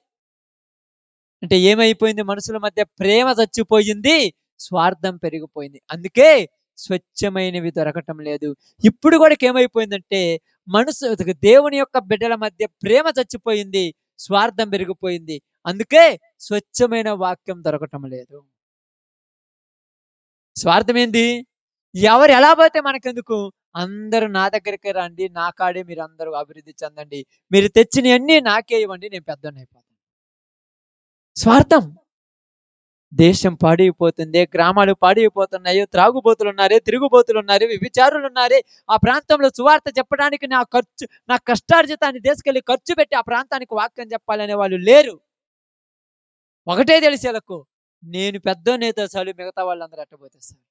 అంటే ఏమైపోయింది? మనుషుల మధ్య ప్రేమ చచ్చిపోయింది. స్వార్థం పెరిగిపోయింది. అందుకే స్వచ్ఛమైనవి దొరకటం లేదు. ఇప్పుడు గూడా ఏమైపోయిందంటే, దేవుని యొక్క బిడ్డల మధ్య ప్రేమ చచ్చిపోయింది. స్వార్థం పెరిగిపోయింది. అందుకే స్వచ్ఛమైన వాక్యం దొరకటం లేదు. స్వార్థమేంది? ఎవరు ఎలా పోతే మనకెందుకు? అందరూ నా దగ్గరికే రండి. నా కాడే మీరందరూ అభివృద్ధి చెందండి. మీరు తెచ్చినయన్నీ నాకే ఇవ్వండి. నేను పెద్దోడినైపోతాను. స్వార్థం. దేశం పాడైపోతుంది. గ్రామాలు పాడైపోతున్నాయి. త్రాగుబోతులున్నారే, తిరుగుబోతులున్నారే, వ్యభిచారులున్నారే. ఆ ప్రాంతంలో సువార్త చెప్పడానికి నా కష్టార్జితాన్ని తీసుకెళ్ళి ఖర్చు పెట్టి ఆ ప్రాంతానికి వాక్యం చెప్పాలనే వాళ్ళు లేరు. ఒకటే తెలుసు ఈళ్ళకు, నేను పెద్దోడినైతే చాలు, మిగతా వాళ్ళందరూ ఎట్టబోతే చాలు.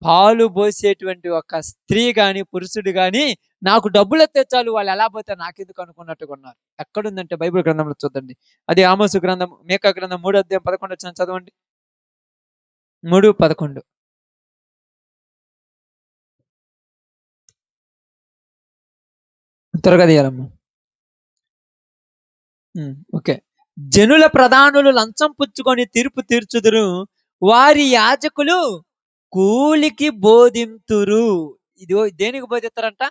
పాలు పోసేటువంటి ఒక స్త్రీ గాని, పురుషుడు గాని, నాకు డబ్బులొత్తే చాలు, వాళ్ళు ఎలా పోతే నాకెందుకు అనుకున్నట్టుగా ఉన్నారు. ఎక్కడుందంటే బైబిల్ గ్రంథంలో చూద్దండి. అది ఆమోసు గ్రంథం, మీకా గ్రంథం 3 అధ్యాయం 11 వచనం చదవండి. 3:11 త్వరగా తీయాలమ్మా. ఓకే. జనుల ప్రధానులు లంచం పుచ్చుకొని తీర్పు తీర్చుదురు. వారి యాజకులు కూలికి బోధింతురు. ఇది దేనికి బోధిస్తారంట?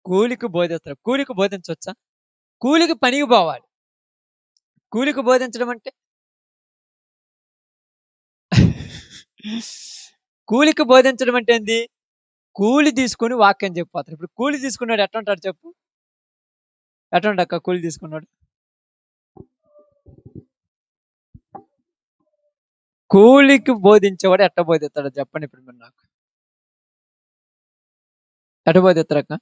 కూలికి బోధిస్తారు. కూలికి బోధించొచ్చా? కూలికి పనికి పోవాలి. కూలికి బోధించడం అంటే కూలికి బోధించడం అంటే ఏంది? కూలి తీసుకొని వాక్యం చెప్పిపోతారు. ఇప్పుడు కూలి తీసుకున్నాడు ఎట్టుంటాడు చెప్పు? ఎట్టుంటక్క కూలి తీసుకున్నాడు? కూలికి బోధించేవాడు ఎట్ట బోధిస్తాడో చెప్పండి ఇప్పుడు మీరు నాకు. ఎట్ట బోధిస్తారక్క?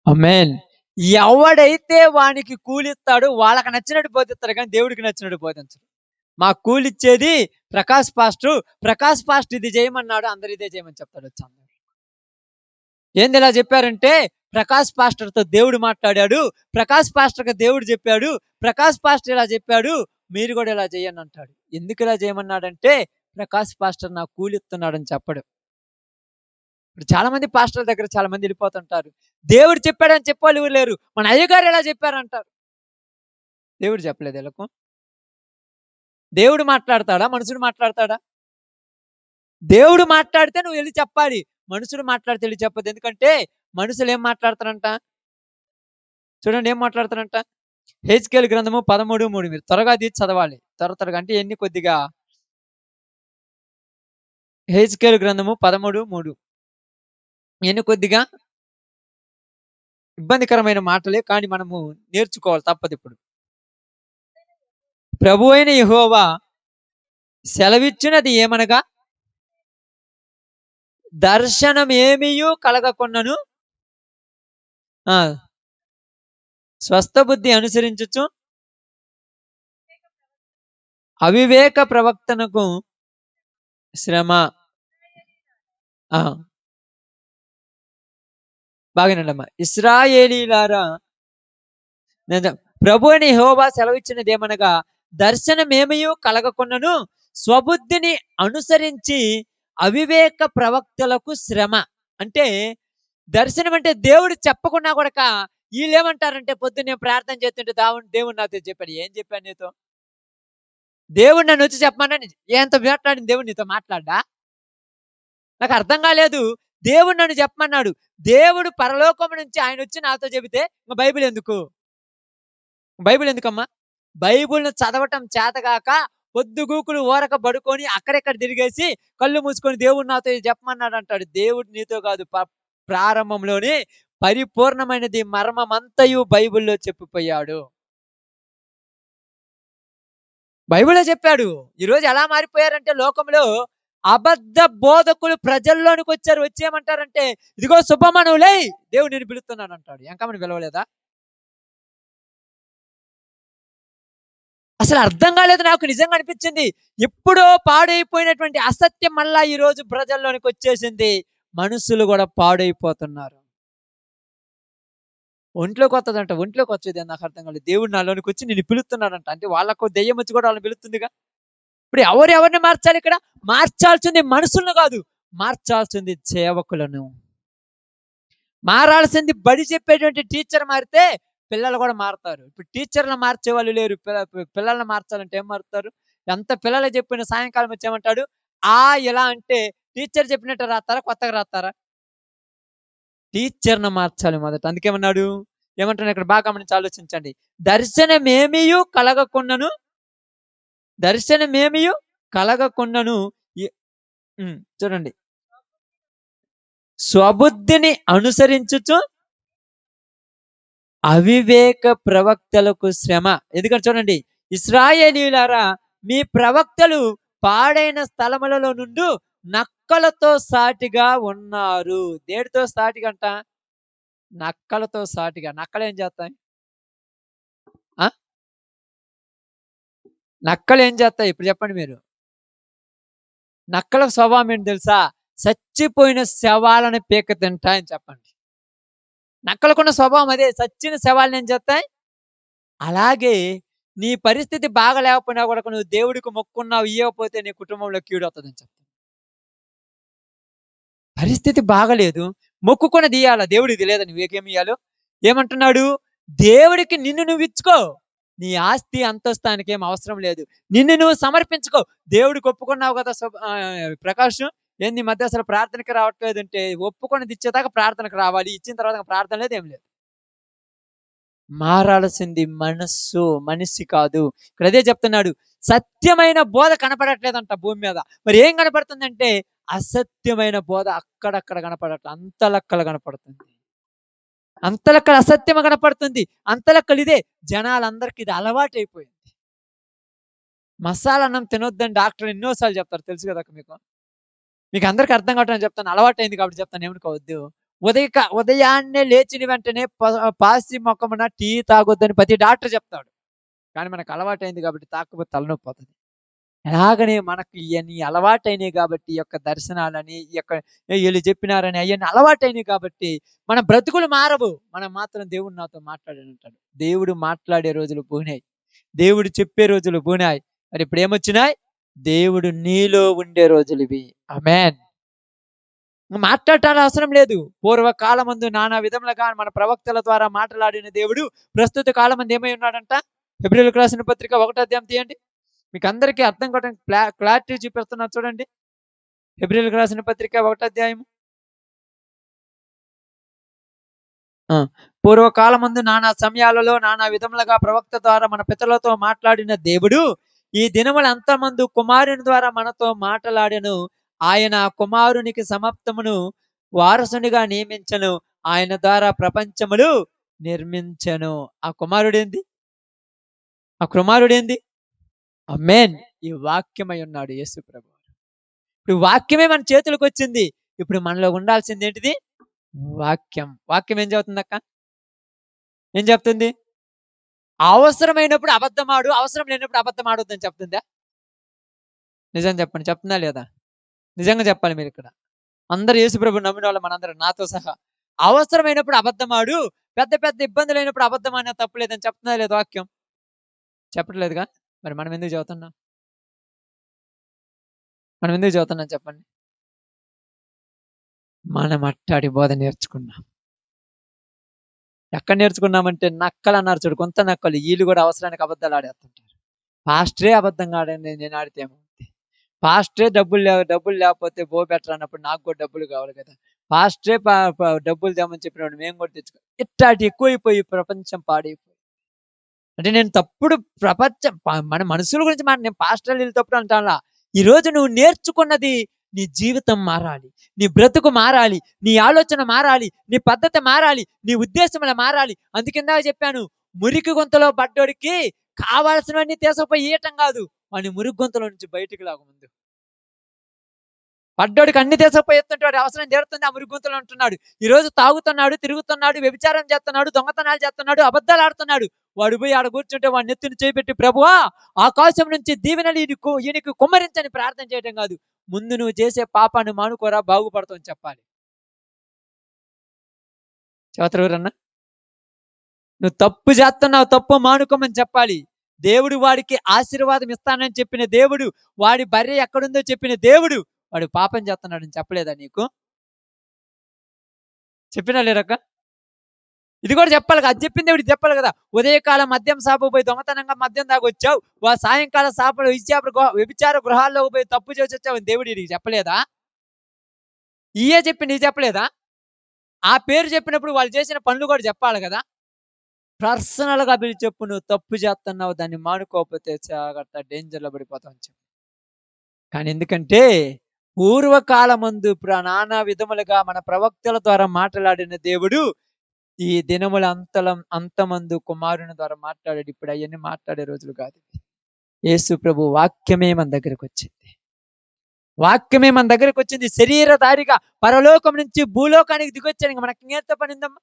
ఆమేన్. ఎవడైతే వానికి కూలిస్తాడో వాళ్ళకి నచ్చినట్టు బోధిస్తారు గానీ దేవుడికి నచ్చినట్టు బోధించరు. మాకు కూలిచ్చేది ప్రకాష్ పాస్టరు. ప్రకాష్ పాస్టర్ ఇది చేయమన్నాడు. అందరూ ఇదే చేయమని చెప్తాడొచ్చి అందరు. ఏంది ఇలా చెప్పారంటే, ప్రకాష్ పాస్టర్‌తో దేవుడు మాట్లాడాడు. ప్రకాష్ పాస్టర్‌కి దేవుడు చెప్పాడు. ప్రకాష్ పాస్టర్ ఇలా చెప్పాడు. మీరు గూడా ఇలా చేయండి అంటాడు. ఎందుకు ఇలా చేయమన్నాడంటే, ప్రకాష్ పాస్టర్ నాకు కూలిస్తున్నాడని చెప్పడు. ఇప్పుడు చాలా మంది పాస్టర్‌ల దగ్గర చాలా మంది ఎళ్ళిపోతుంటారు. దేవుడు చెప్పాడని చెప్పేవాళ్ళు ఎవరు లేరు. మన అయ్యగారు ఇలా చెప్పారంటారు. దేవుడు చెప్పలేదు ఈళ్ళకు. దేవుడు మాట్లాడతాడా? మనుషుడు మాట్లాడతాడా? దేవుడు మాట్లాడితే నువ్వు ఎళ్లి చెప్పాలి. మనుషుడు మాట్లాడితే ఎళ్లి చెప్పొద్దు. ఎందుకంటే మనుషులు ఏం మాట్లాడతారంట? చూడండి ఏం మాట్లాడతారంట? హెజ్కేలు గ్రంథము 13:3 మీరు త్వరగా తీసి చదవాలి. త్వరగా అంటే ఎన్ని కొద్దిగా హెజ్కేలు గ్రంథము 13:3 ఎన్ని కొద్దిగా ఇబ్బందికరమైన మాటలే కానీ మనము నేర్చుకోవాలి తప్పదిప్పుడు. ప్రభువైన యెహోవా సెలవిచ్చినది ఏమనగా దర్శనమేమియు కలగకున్నను ఆ! స్వస్థ బుద్ధి అనుసరించుచు అవివేక ప్రవక్తనకు శ్రమ. ఆ! బాగా వినండమ్మా. ఇశ్రాయేలీయులారా ప్రభువైన యెహోవా సెలవిచ్చినదేమనగా దర్శనమేమియు కలగకున్నను స్వబుద్ధిని అనుసరించి అవివేక ప్రవక్తలకు శ్రమ. అంటే దర్శనం అంటే దేవుడు చెప్పకున్నా గూడక ఈళ్ళేమంటారంటే పొద్దున్నే ప్రార్థన చేస్తుంటే దేవుడు నాతో చెప్పాడు. ఏం చెప్పాడు నీతో? దేవుడు నన్నొచ్చి చెప్పమన్నాడు. ఎంత మాట్లాడింది దేవుడు నీతో మాట్లాడ్డా? నాకర్థం కాలేదు. దేవుడు నన్ను చెప్పమన్నాడు. దేవుడు పరలోకం నుంచి ఆయనొచ్చి నాతో చెబితే ఇంక బైబిల్ ఎందుకు? బైబిల్ ఎందుకమ్మా? బైబిల్‌ని చదవటం చేతగాక పొద్దుగూకులు ఊరక పడుకొని అక్కడిక్కడ తిరిగేసి కళ్ళు మూసుకొని దేవుడు నాతో ఇది చెప్పమన్నాడంటాడు. దేవుడు నీతో కాదు ప్రారంభంలోనే పరిపూర్ణమైనది మర్మమంతయు బైబిల్‌లో చెప్పిపోయాడు. బైబిలే చెప్పాడు. ఈరోజు ఎలా మారిపోయారంటే లోకంలో అబద్ధ బోధకులు ప్రజల్లోనికొచ్చారు. వచ్చి ఏమంటారంటే, "ఇదిగో సుబ్బమ్మ లేయి, దేవుడు నిన్ను పిలుస్తున్నాడంటాడు." ఎంకమ్మని పిలవలేదా? అసలు అర్థం కాలేదు నాకు నిజంగా అనిపించింది. ఎప్పుడో పాడైపోయినటువంటి అసత్యం మళ్ళా ఈరోజు ప్రజల్లోనికొచ్చేసింది. మనుషులు గూడా పాడైపోతున్నారు. ఒంట్లోకొత్తదంట. ఒంట్లోకొచ్చేది నాకర్థం కాలేదు. దేవుడు నాలోనికొచ్చి నిన్ను పిలుస్తున్నాడంట. అంటే వాళ్ళకో దెయ్యం వచ్చి కూడా వాళ్ళని పిలుస్తుందిగా. ఇప్పుడు ఎవరిని మార్చాలిక్కడ? మార్చాల్సింది మనుషులను గాదు. మార్చాల్సింది సేవకులను. మారాల్సింది బడి చెప్పేటువంటి టీచర్ మారితే పిల్లలు గూడా మారతారు. ఇప్పుడు టీచర్‌లను మార్చేవాళ్ళు లేరు. పిల్లల్ని మార్చాలంటే ఏం మారుతారు? ఎంత పిల్లలకి చెప్పిన సాయంకాలం వచ్చి ఏమంటాడు? ఇలా అంటే టీచర్ చెప్పినట్టు రాత్తారా? కొత్తగా రాత్తారా? టీచర్‌ని మార్చాలి మొదట. అందుకేమన్నాడు? ఏమంటున్నాడు ఇక్కడ బాగా గమనించి ఆలోచించండి. దర్శనమేమియు కలగకున్నను దర్శనమేమియు కలగకుండను ఎ చూడండి. స్వబుద్ధిని అనుసరించుచు అవివేక ప్రవక్తలకు శ్రమ. ఎందుకంటే చూడండి, ఇశ్రాయేలీయులారా మీ ప్రవక్తలు పాడైన స్థలములలో నుండు నక్కలతో సాటిగా ఉన్నారు. దేనితో సాటిగంట? నక్కలతో సాటిగా. నక్కలేం చేస్తాయి? ఆ! నక్కలేం చేస్తాయి? ఇప్పుడు చెప్పండి మీరు. నక్కల స్వభావం ఏంటి తెలుసా? చచ్చిపోయిన శవాలను పీక తింటాయని చెప్పండి. నక్కలకున్న స్వభావం అదే. చచ్చిన శవాలను ఏం చేస్తాయి? అలాగే నీ పరిస్థితి బాగా లేకపోయినా గూడా నువ్వు దేవుడికి మొక్కుకున్నావు, ఇయ్యకపోతే నీ కుటుంబంలో కీడొత్తదని చెప్తాడు. పరిస్థితి బాగాలేదు. మొక్కుకున్నది ఇయ్యాల. దేవుడికి తెలియదా నువ్వేకేమియ్యాలో? ఏమంటున్నాడు? దేవుడికి నిన్ను నువ్విచ్చుకో. నీ ఆస్తి, అంతస్తు ఆయనకేం అవసరం లేదు. నిన్ను నువ్వు సమర్పించుకో. దేవుడికి ఒప్పుకున్నావు గదా! ప్రకాష్ ఏంది ఈ మధ్య అసలు ప్రార్థనకి రావట్లేదంటే, ఒప్పుకున్నది ఇచ్చేదాకా ప్రార్థనకు రావాలి. ఇచ్చిన తర్వాత ప్రార్థన లేదు, ఏం లేదు. మారాల్సింది మనస్సు, మనిషి కాదు. ఇక్కడ అదే చెప్తున్నాడు. సత్యమైన బోధ కనపడట్లేదంట భూమి మీద. మరి ఏం కనపడుతుందంటే అసత్యమైన బోధ అక్కడక్కడ కనపడట్ల, అంతలక్కలు కనపడుతుంది. అంతలక్కలు అసత్యం కనపడుతుంది. అంతలక్కలు ఇదే. జనాలందరికీ ఇది అలవాటైపోయింది. మసాలా అన్నం తినొద్దని డాక్టర్ ఎన్నోసార్లు చెప్తారు, తెలుసు కదా మీకు. మీకు అందరికి అర్థం కావట్లేదు చెప్తాను, అలవాటైంది కాబట్టి చెప్తాను, ఏమనుకోవద్దు. ఉదయాన్నే లేచిన వెంటనే పాసి మొక్కమున టీ తాగొద్దని ప్రతి డాక్టర్ చెప్తాడు. కానీ మనకు అలవాటైంది కాబట్టి తాకపోతే తలనొప్పి పోతుంది. ఎలాగనే మనకు ఇవన్నీ అలవాటైనవి కాబట్టి, ఈ యొక్క దర్శనాలని, ఈ యొక్క వీళ్ళు చెప్పినారని అవన్నీ అలవాటైనవి కాబట్టి మన బ్రతుకులు మారవు. మనం మాత్రం దేవుడు నాతో మాట్లాడాడంటాడు. దేవుడు మాట్లాడే రోజులు పోయినాయి, దేవుడు చెప్పే రోజులు పోయినాయి. మరి ఇప్పుడు ఏమొచ్చినాయి? దేవుడు నీలో ఉండే రోజులు ఇవి. ఆమేన్. మాట్లాడటానికి అవసరం లేదు. పూర్వకాలమందు నానా విధములుగా మన ప్రవక్తల ద్వారా మాట్లాడిన దేవుడు ప్రస్తుత కాలమందు ఏమై ఉన్నాడంట? హెబ్రీయులకు రాసిన పత్రిక 1వ అధ్యాయం తీయండి. మీకు అందరికీ అర్థం కావడానికి క్లారిటీ చూపిస్తున్నారు చూడండి. హెబ్రీయులకు రాసిన పత్రిక 1వ అధ్యాయం. పూర్వకాలమందు నానా సమయాలలో నానా విధములుగా ప్రవక్త ద్వారా మన పితరులతో మాట్లాడిన దేవుడు ఈ దినముల అంతమందు కుమారుని ద్వారా మనతో మాట్లాడెను. ఆయన కుమారునికి సమాప్తమును వారసునిగా నియమించను. ఆయన ద్వారా ప్రపంచములు నిర్మించను. ఆ కుమారుడేంది? ఆ కుమారుడేంది? ఆమేన్. ఈ వాక్యమై ఉన్నాడు యేసు ప్రభు. ఇప్పుడు వాక్యమే మన చేతులకు వచ్చింది. ఇప్పుడు మనలో ఉండాల్సింది ఏంటిది? వాక్యం. వాక్యం ఏం చెబుతుంది అక్క? ఏం చెప్తుంది? అవసరమైనప్పుడు అబద్ధమాడు, అవసరం లేనప్పుడు అబద్ధం ఆడొద్దని చెప్తుందా? నిజం చెప్పండి, చెప్తుందా లేదా? నిజంగా చెప్పాలి మీరు ఇక్కడ. అందరు యేసుప్రభు నమ్మిన వాళ్ళు మనందరం నాతో సహా. అవసరమైనప్పుడు అబద్ధమాడు, పెద్ద పెద్ద ఇబ్బందులు అయినప్పుడు అబద్ధం అనే తప్పులేదని చెప్తుందా లేదు వాక్యం? చెప్పట్లేదుగా. మరి మనం ఎందుకు చదువుతున్నాం? మనం ఎందుకు చదువుతున్నాం చెప్పండి? మనం అట్టాడి బోధ నేర్చుకున్నాం. ఎక్కడ నేర్చుకున్నామంటే నక్కలు అన్నారు చూడు, కొంత నక్కలు, వీళ్ళు కూడా అవసరానికి అబద్ధాలు ఆడేస్తుంటారు. పాస్టరే అబద్ధంగా ఆడండి, నేను ఆడితేమో. పాస్టరే డబ్బులు లేకపోతే బో బెటర్ అన్నప్పుడు నాకు కూడా డబ్బులు కావాలి కదా. పాస్టరే డబ్బులు తేమని చెప్పినప్పుడు మేము కూడా తెచ్చుకో. ఇట్లాంటి ఎక్కువైపోయి ప్రపంచం పాడైపోయి. అంటే నేను తప్పుడు ప్రపంచం మన మనుషుల గురించి నేను పాస్టర్లు వీళ్ళు తప్పుడు అంటానులా. ఈ రోజు నువ్వు నేర్చుకున్నది నీ జీవితం మారాలి, నీ బ్రతుకు మారాలి, నీ ఆలోచన మారాలి, నీ పద్ధతి మారాలి, నీ ఉద్దేశములు మారాలి. అందుకిందాక చెప్పాను, మురికి గుంతలో పడ్డోడికి కావాల్సినవన్నీ తీసుకుపోయి ఇయటం కాదు, వాడిని మురికి గుంతలో నుంచి బయటికి లాగా ముందు. పడ్డోడికి అన్ని తీసుకుపోయి ఎత్తుంటే వాడి అవసరం తీరుతుంది, ఆ మురికి గుంతలో ఉంటున్నాడు. ఈ రోజు తాగుతున్నాడు, తిరుగుతున్నాడు, వ్యభిచారం చేస్తున్నాడు, దొంగతనాలు చేస్తున్నాడు, అబద్ధాలు ఆడుతున్నాడు. వాడు పోయి ఆడ కూర్చుంటే వాడి నెత్తిని చేపెట్టి, ప్రభువా ఆకాశం నుంచి దీవెనలు ఈయనకి కుమ్మరించని ప్రార్థన చేయడం కాదు, ముందు నువ్వు చేసే పాపాన్ని మానుకోరా, బాగుపడతావు చెప్పాలి. చదువుతారన్నా, నువ్వు తప్పు చేస్తున్నావు, తప్పు మానుకోమని చెప్పాలి. దేవుడు వాడికి ఆశీర్వాదం ఇస్తానని చెప్పిన దేవుడు, వాడి భార్య ఎక్కడుందో చెప్పిన దేవుడు, వాడు పాపం చేస్తున్నాడని చెప్పలేదా నీకు? చెప్పినా లేరక్క? ఇది కూడా చెప్పాలి కదా, అది చెప్పింది దేవుడు చెప్పాలి కదా. ఉదయకాలం మద్యం షాపు పోయి దొంగతనంగా మద్యం దాగొచ్చావు, సాయంకాలం షాపులో వ్యభిచార గృహాల్లో పోయి తప్పు చేసి వచ్చావు దేవుడు నీకు చెప్పలేదా? ఇయే చెప్పి నీ చెప్పలేదా? ఆ పేరు చెప్పినప్పుడు వాళ్ళు చేసిన పనులు కూడా చెప్పాలి కదా. పర్సనల్ గా పిలిచి చెప్పు, నువ్వు తప్పు చేస్తున్నావు, దాన్ని మానుకోకపోతే జాగ్రత్త, డేంజర్ లో పడిపోతావు అని చెప్పు. కానీ ఎందుకంటే పూర్వకాలమందు నానా విధములుగా మన ప్రవక్తల ద్వారా మాట్లాడిన దేవుడు ఈ దినముల అంతమందు కుమారుని ద్వారా మాట్లాడాడు. ఇప్పుడు అవన్నీ మాట్లాడే రోజులు కాదు. యేసు ప్రభు వాక్యమే మన దగ్గరకు వచ్చింది. వాక్యమే మన దగ్గరకు వచ్చింది శరీరధారిగా పరలోకం నుంచి భూలోకానికి దిగొచ్చాడు. మనకి నేడుతో పనిందమ్మా,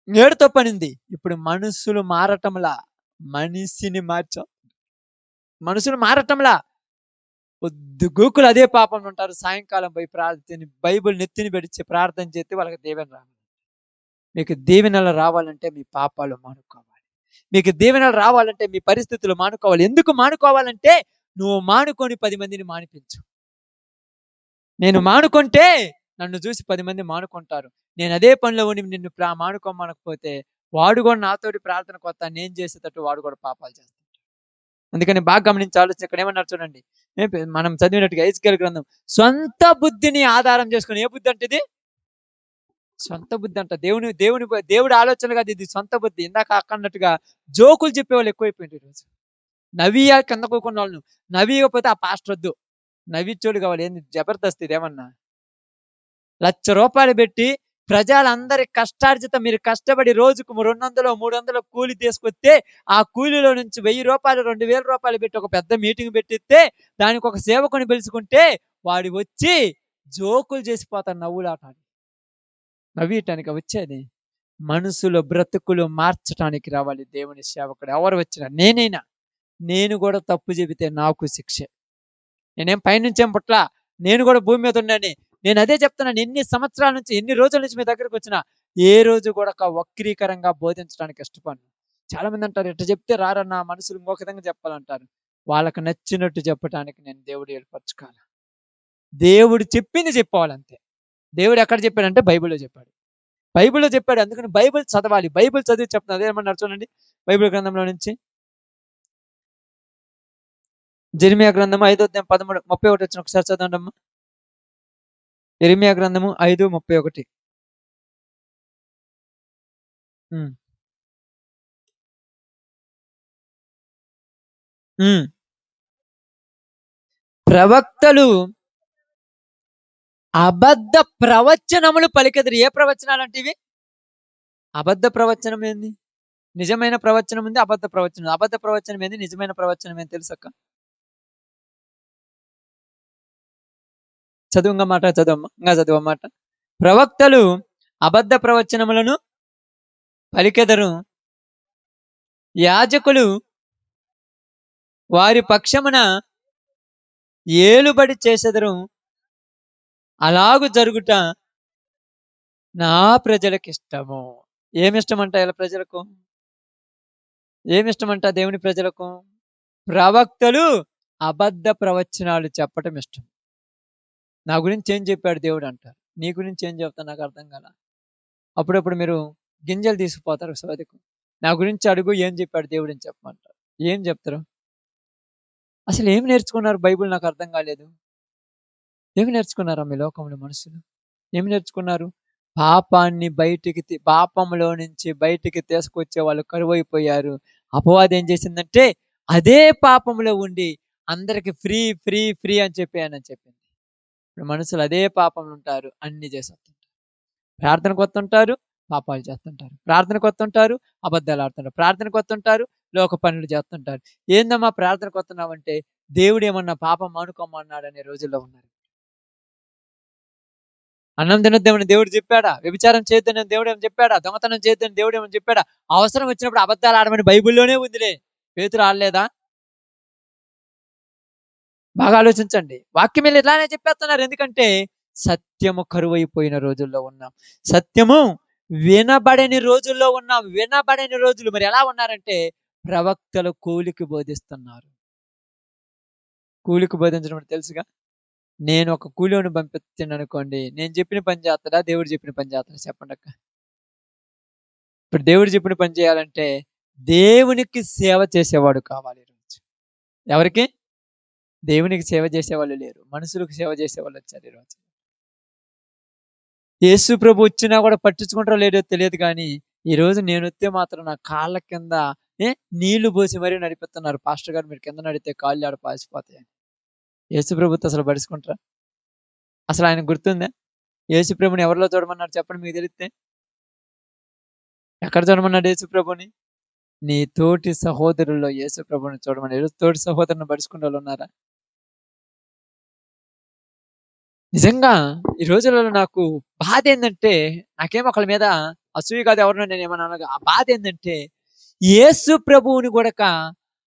నేడుతో పనింది. ఇప్పుడు మనుషులు మారటంలా మనిషిని మార్చాం. మనుషులు మారటంలా గూకులు అదే పాపం ఉంటారు. సాయంకాలం పోయి ప్రార్థన బైబుల్ నెత్తిని పెడిచి ప్రార్థన చేస్తే వాళ్ళకి దీవెన రావాలి. మీకు దీవెనలు రావాలంటే మీ పాపాలు మానుకోవాలి. మీకు దీవెనలు రావాలంటే మీ పరిస్థితులు మానుకోవాలి. ఎందుకు మానుకోవాలంటే నువ్వు మానుకొని 10 మందిని మానిపించు. నేను మానుకుంటే నన్ను చూసి 10 మంది మానుకుంటారు. నేను అదే పనిలో ఉండి నిన్ను మానుకోమనకపోతే వాడు కూడా నాతోటి ప్రార్థన కొత్త, నేను చేసేటట్టు వాడు కూడా పాపాలు చేస్తాడు. అందుకని బాగా గమనించి ఆలోచన. ఇక్కడ ఏమన్నారు చూడండి, మనం చదివినట్టుగా యెహెజ్కేలు గ్రంథం, సొంత బుద్ధిని ఆధారం చేసుకుని. ఏ బుద్ధి అంటే ఇది? సొంత బుద్ధి అంట. దేవుడి ఆలోచన కాదు ఇది, సొంత బుద్ధి. ఇందాక అన్నట్టుగా జోకులు చెప్పేవాళ్ళు ఎక్కువైపోయింది ఈరోజు. నవ్వియా కింద కూకున్న వాళ్ళను. నవ్వియకపోతే ఆ పాస్టర్ వద్దు. నవ్విచ్చోడు కావాలి. ఏంది జబర్దస్త్ ఇదేమన్నా? ₹1,00,000 పెట్టి ప్రజలందరి కష్టార్జితం మీరు కష్టపడి రోజుకు 200, 300 కూలి తీసుకొస్తే, ఆ కూలీలో నుంచి ₹1,000, ₹2,000 పెట్టి ఒక పెద్ద మీటింగ్ పెట్టిస్తే, దానికి ఒక సేవకుని పిలుచుకుంటే, వాడు వచ్చి జోకులు చేసిపోతాడు నవ్వులాట. నవ్వియటానికా వచ్చేది? మనుషుల బ్రతుకులు మార్చటానికి రావాలి దేవుని సేవకుడు. ఎవరు వచ్చినా, నేనైనా, నేను కూడా తప్పు చెబితే నాకు శిక్షే. నేనేం పైనుంచేం పుట్లా, నేను కూడా భూమి మీద ఉన్నాను. నేను అదే చెప్తున్నాను. ఎన్ని సంవత్సరాల నుంచి, ఎన్ని రోజుల నుంచి మీ దగ్గరకు వచ్చినా ఏ రోజు కూడా వక్రీకరంగా బోధించడానికి ఇష్టపడను. చాలా మంది అంటారు, ఇట్లా చెప్తే రారన్న, మనుషులు ఇంకొక విధంగా చెప్పాలంటారు. వాళ్ళకి నచ్చినట్టు చెప్పడానికి నేను దేవుడు ఏర్పరచుకోవాలి. దేవుడు చెప్పింది చెప్పాలంతే. దేవుడు ఎక్కడ చెప్పాడంటే బైబిల్లో చెప్పాడు. బైబిల్లో చెప్పాడు, అందుకని బైబిల్ చదవాలి. బైబిల్ చదివి చెప్తున్నా. అదేమన్నారు చూడండి, బైబిల్ గ్రంథంలో నుంచి జెరెమియా గ్రంథము 5:13-31 వచ్చిన ఒకసారి చదవండి అమ్మా. యెరెమియా గ్రంథము 5:31. ప్రవక్తలు అబద్ధ ప్రవచనములు పలికెదరు. ఏ ప్రవచనాలు అంటే ఇవి? అబద్ధ ప్రవచనం ఏంది? నిజమైన ప్రవచనం ఉంది, అబద్ధ ప్రవచనం. అబద్ధ ప్రవచనం ఏంది, నిజమైన ప్రవచనం ఏంది తెలుసక్క? చదువుగా మాట చదువమ్మా, ఇంకా చదువమాట. ప్రవక్తలు అబద్ధ ప్రవచనములను పలికెదరు, యాజకులు వారి పక్షమున ఏలుబడి చేసెదరు. అలాగు జరుగుట నా ప్రజలకు ఇష్టము. ఏమిష్టమంట ఇలా ప్రజలకు? ఏమిష్టమంట దేవుని ప్రజలకు? ప్రవక్తలు అబద్ధ ప్రవచనాలు చెప్పటం ఇష్టం. నా గురించి ఏం చెప్పాడు దేవుడు అంటారు. నీ గురించి ఏం చెప్తా నాకు అర్థం కాల. అప్పుడప్పుడు మీరు గింజలు తీసుకుపోతారు సోదకు. నా గురించి అడుగు, ఏం చెప్పాడు దేవుడు అని చెప్పమంటారు. ఏం చెప్తారు? అసలు ఏం నేర్చుకున్నారు బైబిల్ నాకు అర్థం కాలేదు. ఏమి నేర్చుకున్నారా మీ లోకంలో మనుషులు? ఏమి నేర్చుకున్నారు? పాపంలో నుంచి బయటికి తీసుకొచ్చే వాళ్ళు కరువైపోయారు. అపవాది ఏం చేసిందంటే అదే పాపంలో ఉండి అందరికి ఫ్రీ ఫ్రీ ఫ్రీ అని చెప్పింది. ఇప్పుడు మనుషులు అదే పాపంలో ఉంటారు, అన్ని చేస్తుంటారు. ప్రార్థనకు వస్తుంటారు, పాపాలు చేస్తుంటారు. ప్రార్థనకు వస్తుంటారు, అబద్ధాలు ఆడుతుంటారు. ప్రార్థనకు వస్తుంటారు, లోక పనులు చేస్తుంటారు. ఏందమ్మా ప్రార్థనకు వస్తున్నావంటే దేవుడు ఏమన్నా పాపం మానుకోమన్నాడు అనే రోజుల్లో ఉన్నారు. అన్నం తినొద్దేమని దేవుడు చెప్పాడా? వ్యభిచారం చేయొద్దని దేవుడు ఏమని చెప్పాడా? దొంగతనం చేయొద్దని దేవుడు ఏమని చెప్పాడా? అవసరం వచ్చినప్పుడు అబద్ధాలు ఆడమని బైబిల్లోనే ఉందిలే. పేతురు ఆడలేదా? బాగా ఆలోచించండి. వాక్యం వీళ్ళు ఇలానే చెప్పేస్తున్నారు. ఎందుకంటే సత్యము కరువైపోయిన రోజుల్లో ఉన్నాం. సత్యము వినబడని రోజుల్లో ఉన్నాం. వినబడని రోజులు. మరి ఎలా ఉన్నారంటే ప్రవక్తలు కూలికి బోధిస్తున్నారు. కూలికి బోధించడం అంటే తెలుసుగా. నేను ఒక కూలిని పంపిస్తున్నాను అనుకోండి, నేను చెప్పిన పని చేస్తాడా, దేవుడు చెప్పిన పని చేస్తాడా చెప్పండి అక్క. ఇప్పుడు దేవుడు చెప్పిన పని చేయాలంటే దేవునికి సేవ చేసేవాడు కావాలి ఈరోజు. ఎవరికి? దేవునికి సేవ చేసేవాళ్ళు లేరు, మనుషులకు సేవ చేసేవాళ్ళు వచ్చారు ఈరోజు. యేసు ప్రభు వచ్చినా కూడా పట్టించుకుంటారో లేదో తెలియదు, కానీ ఈరోజు నేను వస్తే మాత్రం నా కాళ్ళ కింద నీళ్లు పోసి మరీ నడిపిస్తున్నారు. పాస్టర్ గారు మీరు కింద నడితే కాళ్ళు ఆడ పాసిపోతాయని. యేసు ప్రభుతో అసలు పడుచుకుంటారా? అసలు ఆయన గుర్తుందా? యేసు ప్రభుని ఎవరిలో చూడమన్నాడు చెప్పండి, మీకు తెలిస్తే. ఎక్కడ చూడమన్నాడు యేసు ప్రభుని? నీ తోటి సహోదరుల్లో యేసు ప్రభుని చూడమని. తోటి సహోదరుని పడుచుకునే వాళ్ళు ఉన్నారా? నిజంగా ఈ రోజులలో నాకు బాధ ఏంటంటే, నాకేమో ఒకళ్ళ మీద అసూయ కాదు, ఎవరినో నేను ఏమన్నా, ఆ బాధ ఏంటంటే యేసు ప్రభువుని కూడా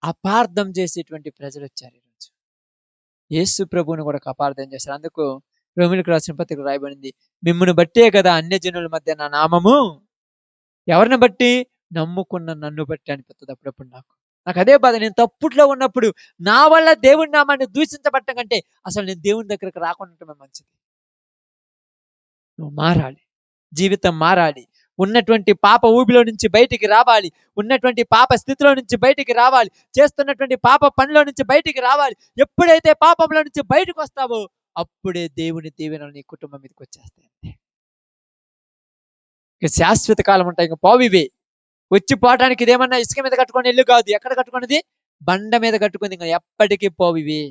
అపార్థం చేసేటువంటి ప్రజలు వచ్చారు ఈరోజు. యేసు ప్రభువుని కూడా అపార్థం చేశారు. అందుకు రోమీయులకు రాసిన పత్రికలో రాయబడింది, మిమ్మును బట్టే కదా అన్యజనుల మధ్య నా నామము. ఎవరిని బట్టి? నమ్ముకున్న నన్ను బట్టి అనిపిస్తుంది అప్పుడప్పుడు నాకు అదే బాధ. నేను తప్పుట్లో ఉన్నప్పుడు నా వల్ల దేవుడి నామాన్ని దూషించబట్టం కంటే అసలు నేను దేవుని దగ్గరకు రాకుండా ఉండటమే మంచిది. నువ్వు మారాలి, జీవితం మారాలి, ఉన్నటువంటి పాప ఊబిలో నుంచి బయటికి రావాలి, ఉన్నటువంటి పాప స్థితిలో నుంచి బయటికి రావాలి, చేస్తున్నటువంటి పాప పనిలో నుంచి బయటికి రావాలి. ఎప్పుడైతే పాపంలో నుంచి బయటకు వస్తావో అప్పుడే దేవుని దీవెనలు నీ కుటుంబం మీదకి వచ్చేస్తాయి. ఇక శాశ్వత కాలం ఉంటాయి, ఇక పోవు ఇవి. వచ్చి పోవటానికి ఇదేమన్నా ఇసుక మీద కట్టుకొని ఇల్లు కాదు. ఎక్కడ కట్టుకున్నది? బండ మీద కట్టుకుంది. ఇంకా ఎప్పటికీ పోవు ఇవి.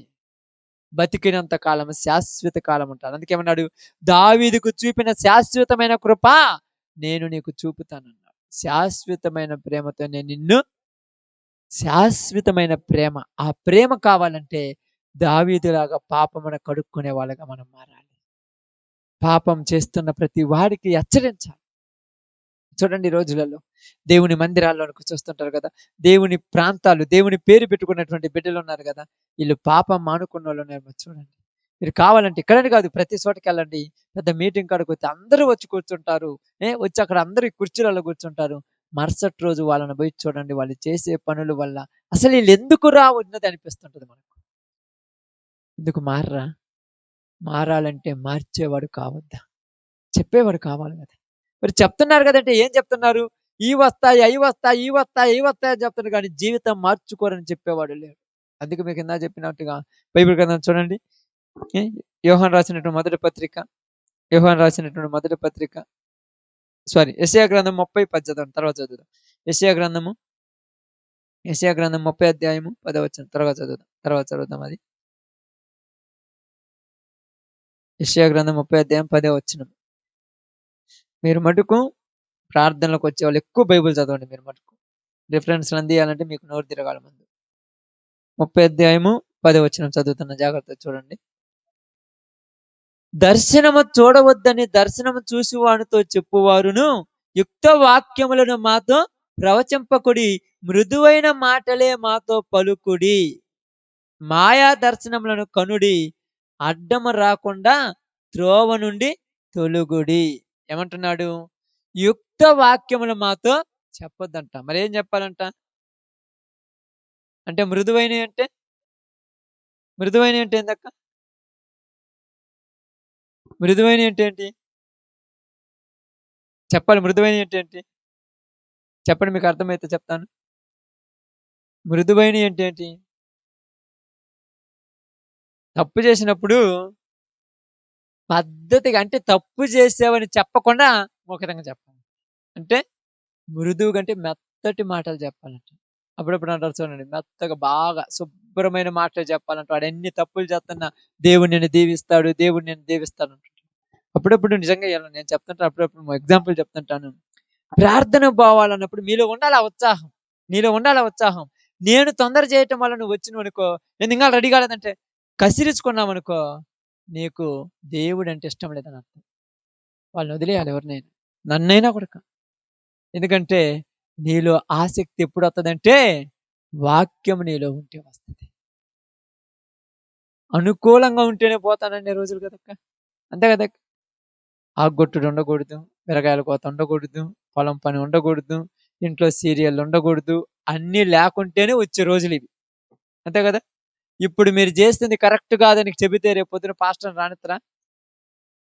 బతికినంత కాలం శాశ్వత కాలం ఉంటారు. అందుకేమన్నాడు? దావీదుకు చూపిన శాశ్వతమైన కృప నేను నీకు చూపుతానన్నాడు. శాశ్వతమైన ప్రేమతో నేను నిన్ను, శాశ్వతమైన ప్రేమ. ఆ ప్రేమ కావాలంటే దావీదులాగా పాపమును కడుక్కునే వాళ్ళగా మనం మారాలి. పాపం చేస్తున్న ప్రతి వాడికి హెచ్చరించాలి. చూడండి, ఈ రోజులలో దేవుని మందిరాల్లోనికి చూస్తుంటారు కదా, దేవుని ప్రాంతాలు, దేవుని పేరు పెట్టుకున్నటువంటి బిడ్డలు ఉన్నారు కదా, వీళ్ళు పాపం మానుకున్న వాళ్ళు ఉన్నారు. చూడండి, మీరు కావాలంటే ఇక్కడని కాదు, ప్రతి చోటకి వెళ్ళండి. పెద్ద మీటింగ్ కాడికి వస్తే అందరూ వచ్చి కూర్చుంటారు. వచ్చి అక్కడ అందరూ కుర్చీలలో కూర్చుంటారు. మరుసటి రోజు వాళ్ళని పోయి చూడండి, వాళ్ళు చేసే పనుల వల్ల అసలు వీళ్ళు ఎందుకు ఉన్నది అనిపిస్తుంటది మనకు. ఎందుకు మారరా? మారాలంటే మార్చేవాడు కావద్దా? చెప్పేవాడు కావాలి కదా. మరి చెప్తున్నారు కదంటే ఏం చెప్తున్నారు? ఈ వస్తాయి, అవి వస్తాయి, ఈ వస్తాయి, ఇవి వస్తాయి అని చెప్తున్నారు, కానీ జీవితం మార్చుకోరని చెప్పేవాడు లేడు. అందుకే మీకు ఇందా చెప్పినట్టుగా బైబిల్ గ్రంథం చూడండి. యోహాను రాసినటువంటి మొదటి పత్రిక యెషయా గ్రంథం 30:10 తర్వాత చదువుదాం. యెషయా గ్రంథం 30 అధ్యాయము 10వ వచనం తర్వాత చదువుదాం. అది యెషయా గ్రంథం 30 అధ్యాయం 10వ వచనం. మీరు మటుకు ప్రార్థనలకు వచ్చే వాళ్ళు ఎక్కువ బైబిల్ చదవండి. మీరు మటుకు రిఫరెన్స్ అందియాలంటే మీకు నోరు తిరగాలి. ముందు 30 అధ్యాయము 10వ వచనం చదువుతున్న, జాగ్రత్త చూడండి. దర్శనము చూడవద్దని దర్శనము చూసి వానితో చెప్పువారును, యుక్త వాక్యములను మాతో ప్రవచింపకుడి, మృదువైన మాటలే మాతో పలుకుడి, మాయా దర్శనములను కనుడి, అడ్డము రాకుండా త్రోవ నుండి తొలుగుడి. ఏమంటున్నాడు? యుక్త వాక్యములు మాతో చెప్పొద్దంట. మరి ఏం చెప్పాలంట? అంటే మృదువైన అంటే ఏందక్క? మృదువైన అంటే ఏంటి చెప్పాలి? మృదువైన అంటే ఏంటి చెప్పండి, మీకు అర్థమైతే చెప్తాను. మృదువైన అంటే ఏంటి? తప్పు చేసినప్పుడు పద్ధతిగా, అంటే తప్పు చేసావని చెప్పకుండా ఒక విధంగా చెప్పాలి. అంటే మృదువుగా అంటే మెత్తటి మాటలు చెప్పాలంట. అప్పుడప్పుడు అంటారు చూడండి, మెత్తగా బాగా శుభ్రమైన మాటలు చెప్పాలంట. వాడు ఎన్ని తప్పులు చేస్తున్నా దేవుడు నిన్ను దీవిస్తాడు, దేవుడు నిన్ను దీవిస్తాడు అంటుంటాడు. అప్పుడప్పుడు నిజంగా నేను చెప్తుంటాను, అప్పుడప్పుడు ఎగ్జాంపుల్ చెప్తుంటాను. ప్రార్థన పోవాలన్నప్పుడు మీలో ఉండాలి ఆ ఉత్సాహం, నీలో ఉండాలి ఆ ఉత్సాహం. నేను తొందర చేయటం వల్ల నువ్వు వచ్చినావు అనుకో, నేను ఇంకా రెడీ కాలేదంటే కసిరించుకున్నావు అనుకో, నీకు దేవుడు అంటే ఇష్టం లేదని అర్థం. వాళ్ళని వదిలేయాలి, ఎవరినైనా, నన్నైనా కూడా. ఎందుకంటే నీలో ఆసక్తి ఎప్పుడు వస్తుందంటే వాక్యం నీలో ఉంటే వస్తుంది. అనుకూలంగా ఉంటేనే పోతాననే రోజులు కదక్క, అంతే కదక్క. ఆగొట్టుడు ఉండకూడదు, మిరగాయల కోత ఉండకూడదు, పొలం పని ఉండకూడదు, ఇంట్లో సీరియల్ ఉండకూడదు, అన్నీ లేకుంటేనే వచ్చే రోజులు ఇవి, అంతే కదా. ఇప్పుడు మీరు చేస్తుంది కరెక్ట్ కాదని చెబితే రేపు పొద్దున పాస్టర్ రానిత్తరా?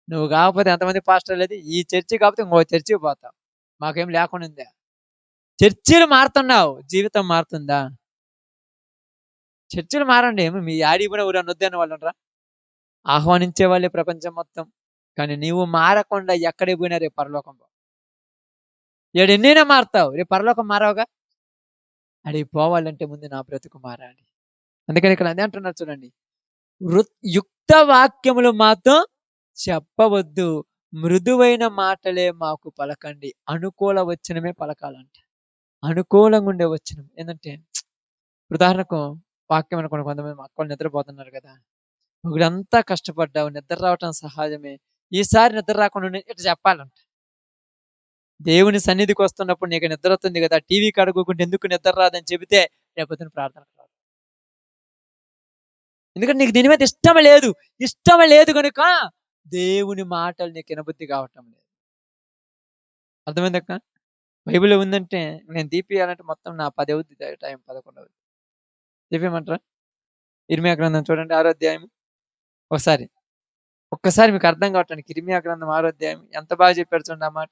నువ్వు కాకపోతే ఎంతమంది పాస్టర్ లేదు, ఈ చర్చి కాకపోతే ఇంకో చర్చికి పోతావు. మాకేం లేకుండా ఉందా? చర్చిలు మారుతున్నావు, జీవితం మారుతుందా? చర్చిలు మారండి, ఏమి మీ ఆడికి పోయినా ఊరన్న వద్దన్న వాళ్ళు ఉండరా? ఆహ్వానించే వాళ్ళే ప్రపంచం మొత్తం. కానీ నీవు మారకుండా ఎక్కడికి పోయినా రేపు పరలోకం పో. ఏడు ఎన్నైనా మారుతావు, రేపు పరలోకం మారావుగా. అడిగి పోవాలంటే ముందు నా బ్రతుకు మారాలి. అందుకని ఇక్కడ అదే అంటున్నారు చూడండి, యుక్త వాక్యములు మాతో చెప్పవద్దు, మృదువైన మాటలే మాకు పలకండి. అనుకూల వచనమే పలకాలంట. అనుకూలంగా ఉండే వచనం ఏంటంటే, ఉదాహరణకు వాక్యం అనుకోండి, కొంతమంది మా అక్కలు నిద్రపోతున్నారు కదా, ఒకడంతా కష్టపడ్డావు, నిద్ర రావటం సహజమే, ఈసారి నిద్ర రాకుండా ఇట్లా చెప్పాలంట. దేవుని సన్నిధికి వస్తున్నప్పుడు నీకు నిద్ర వస్తుంది కదా, టీవీ కడుక్కుంటే ఎందుకు నిద్ర రాదని చెబితే రేపొద్దున ప్రార్థన రాదు. ఎందుకంటే నీకు దీని మీద ఇష్టం లేదు కనుక దేవుని మాటలు నీకు వినబుద్ధి కావటం లేదు. అర్థమైందక్క? బైబిల్లో ఉందంటే నేను తీపియాలంటే మొత్తం నా 10 అవుద్ది, టైం 11 అవుద్ది. తీపియమంటారా? ఇర్మియా గ్రంథం చూడండి, 6వ అధ్యాయం. ఒక్కసారి మీకు అర్థం కావటానికి ఇర్మియా గ్రంథం 6వ అధ్యాయం ఎంత బాగా చెప్పారు చూడండి ఆ మాట.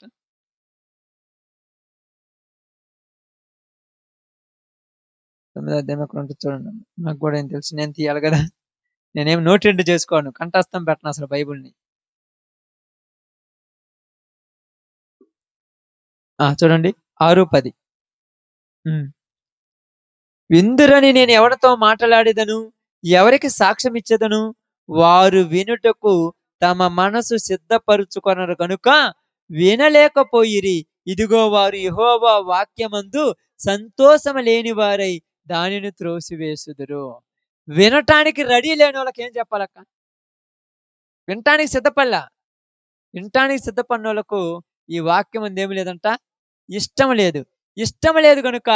9వ అధ్యాయం అక్కడ ఉంటుంది చూడండి. నాకు కూడా ఏం తెలుసు, నేను తీయాలి కదా, నేనేం నోట్ ఎండ్ చేసుకోను, కంఠస్థం పెట్టను అసలు బైబిల్ని. చూడండి 6:10. విందురని నేను ఎవరితో మాట్లాడేదను, ఎవరికి సాక్ష్యం ఇచ్చేదను, వారు వినుటకు తమ మనసు సిద్ధపరుచుకొనరు కనుక వినలేకపోయిరి. ఇదిగో వారు యెహోవా వాక్యమందు సంతోషము లేని వారై దానిని త్రోసివేసుదురు. వినటానికి రెడీ లేని వాళ్ళకి ఏం చెప్పాలక్క? వినటానికి సిద్ధపడలా. వినటానికి సిద్ధపడిన వాళ్ళకు ఈ వాక్యం అందేమి లేదంట, ఇష్టం లేదు. ఇష్టం లేదు గనుక,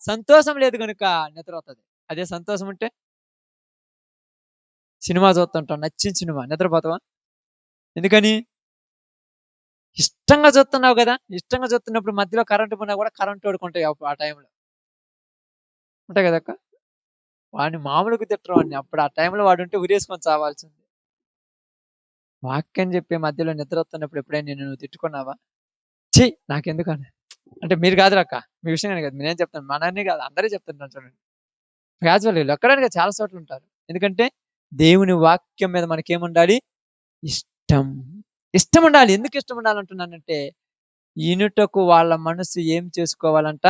సంతోషం లేదు గనుక నిద్ర వస్తుంది. అదే సంతోషం ఉంటే సినిమా చూస్తుంటాం, నచ్చిన సినిమా, నిద్రపోతావా? ఎందుకని? ఇష్టంగా చూస్తున్నావు కదా. ఇష్టంగా చూస్తున్నప్పుడు మధ్యలో కరెంటు పోయినా కూడా కరెంటు ఓడుకుంటాయి ఆ టైంలో ఉంటాయి కదక్క. వాడిని మామూలుగా తిట్టరు, వాడిని అప్పుడు ఆ టైంలో వాడు ఉంటే ఉరేసుకొని చావాల్సింది. వాక్యం చెప్పే మధ్యలో నిద్ర వస్తున్నప్పుడు ఎప్పుడైనా నువ్వు తిట్టుకున్నావా? ఛీ నాకెందుకు అంటే మీరు కాదు అక్క, మీ విషయం కాదు, నేనేం చెప్తాను, మనల్ని కాదు అందరూ చెప్తున్నాను చూడండి. క్యాజువల్ ఎక్కడానికి చాలా చోట్ల ఉంటారు. ఎందుకంటే దేవుని వాక్యం మీద మనకేముండాలి? ఇష్టం. ఇష్టం ఉండాలి. ఎందుకు ఇష్టం ఉండాలంటున్నానంటే, ఈనుటకు వాళ్ళ మనసు ఏం చేసుకోవాలంట?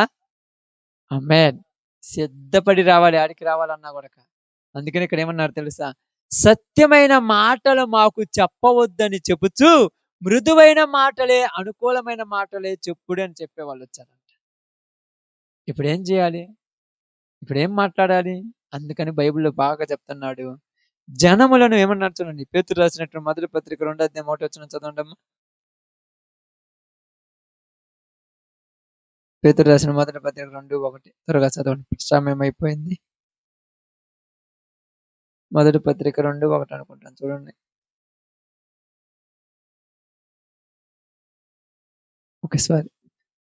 ఆమేన్. సిద్ధపడి రావాలి, ఆడికి రావాలన్నా కూడా. అందుకని ఇక్కడ ఏమన్నారు తెలుసా? సత్యమైన మాటలు మాకు చెప్పవద్దని చెబుతూ మృదువైన మాటలే, అనుకూలమైన మాటలే చెప్పుడు అని చెప్పేవాళ్ళు వచ్చారంట. ఇప్పుడు ఏం చేయాలి? ఇప్పుడు ఏం మాట్లాడాలి? అందుకని బైబిల్లో బాగా చెప్తున్నాడు. జనములను ఏమన్నారు చూడండి, పేతురు రాసినట్టు మొదటి పత్రిక 2:1 చదవండమ్మా. పేతురు రాసిన మొదటి పత్రిక 2:1 త్వరగా చదవండి, సమయం అయిపోయింది. మొదటి పత్రిక 2:1 అనుకుంటాను, చూడండి. ఓకే సారీ,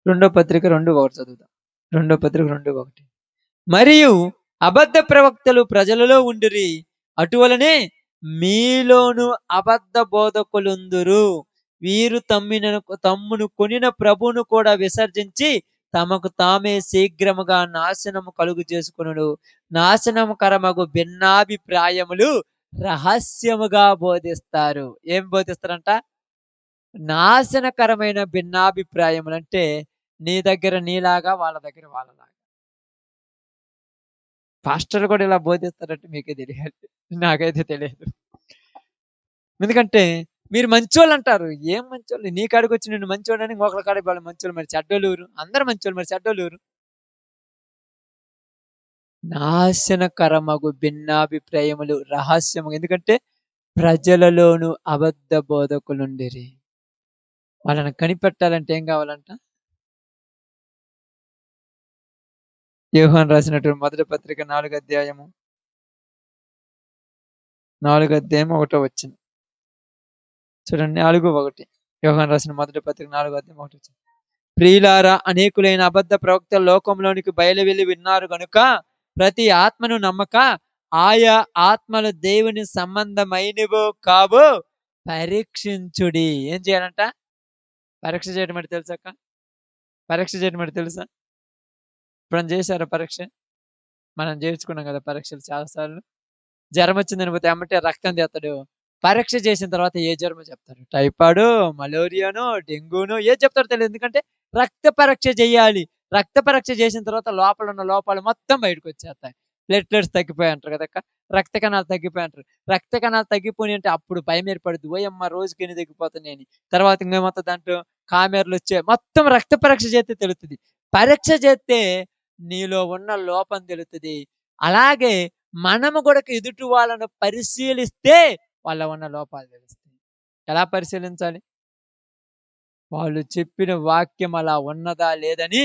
రెండో పత్రిక 2:1 చదువుతాం. రెండో పత్రిక 2:1. మరియు అబద్ధ ప్రవక్తలు ప్రజలలో ఉండిరి, అటువలనే మీలోను అబద్ధ బోధకులుందురు. వీరు తమ్మును కొనిన ప్రభువును కూడా విసర్జించి తమకు తామే శీఘ్రముగా నాశనము కలుగు చేసుకునుడు. నాశనకరమగు భిన్నాభిప్రాయములు రహస్యముగా బోధిస్తారు. ఏం బోధిస్తారంట? నాశనకరమైన భిన్నాభిప్రాయములు. అంటే నీ దగ్గర నీలాగా, వాళ్ళ దగ్గర వాళ్ళలాగా. పాస్టర్లు కూడా ఇలా బోధిస్తారంటే మీకే తెలియాలి, నాకైతే తెలియదు. ఎందుకంటే మీరు మంచోళ్ళు అంటారు. ఏం మంచోళ్ళు? నీ కాడికి వచ్చి నిన్ను మంచోడని ఇంకొకరి కాడికి వాళ్ళు మంచోళ్ళు, మరి చెడ్డోళ్ళు. అందరు మంచోళ్ళు, మరి చెడ్డోళ్ళు. నాశనకరమగు భిన్నాభిప్రాయములు రహస్యము. ఎందుకంటే ప్రజలలోను అబద్ధ బోధకులుండిరి. వాళ్ళని కనిపెట్టాలంటే ఏం కావాలంట? యోహాను రాసినటువంటి మొదటి పత్రిక 4వ అధ్యాయం 1 చూడండి. 4:1. యోహాను రాసిన మొదటి పత్రిక 4వ అధ్యాయం 1. ప్రియులారా, అనేకులైన అబద్ధ ప్రవక్తలు లోకంలోనికి బయలువెళ్ళి విన్నారు గనుక ప్రతి ఆత్మను నమ్మక ఆయా ఆత్మలు దేవుని సంబంధమైనవో కావో పరీక్షించుడి. ఏం చేయాలంట? పరీక్ష చేయడం అంటే తెలుసాక? పరీక్ష చేయడం అంటే తెలుసా? ఇప్పుడు చేశారా పరీక్ష? మనం చేర్చుకున్నాం కదా పరీక్షలు చాలాసార్లు. జ్వరం వచ్చిందని పోతే ఎమ్మటే రక్తం తీస్తాడు. పరీక్ష చేసిన తర్వాత ఏ జ్వరమో చెప్తారు. టైఫాయిడ్, మలేరియానో, డెంగ్యూనో ఏది చెప్తారో తెలియదు. ఎందుకంటే రక్త పరీక్ష చేయాలి. రక్త పరీక్ష చేసిన తర్వాత లోపల ఉన్న లోపాలు మొత్తం బయటకు వచ్చేస్తాయి. ప్లేట్లెట్స్ తగ్గిపోయి అంటారు కదక్క, రక్త కణాలు తగ్గిపోయి అంటారు. రక్త కణాలు తగ్గిపోయి అంటే అప్పుడు భయం ఏర్పడుద్ది. ఓయమ్మ రోజుకి ఎన్ని తగ్గిపోతున్నాయి అని. తర్వాత ఇంకేమొత్తం దాంట్లో కామెర్లు వచ్చే మొత్తం రక్త పరీక్ష చేస్తే తెలుస్తుంది. పరీక్ష చేస్తే నీలో ఉన్న లోపం తెలుస్తుంది. అలాగే మనము కూడా ఎదుటి వాళ్ళను పరిశీలిస్తే వాళ్ళ ఉన్న లోపాలు తెలుస్తాయి. ఎలా పరిశీలించాలి? వాళ్ళు చెప్పిన వాక్యం అలా ఉన్నదా లేదని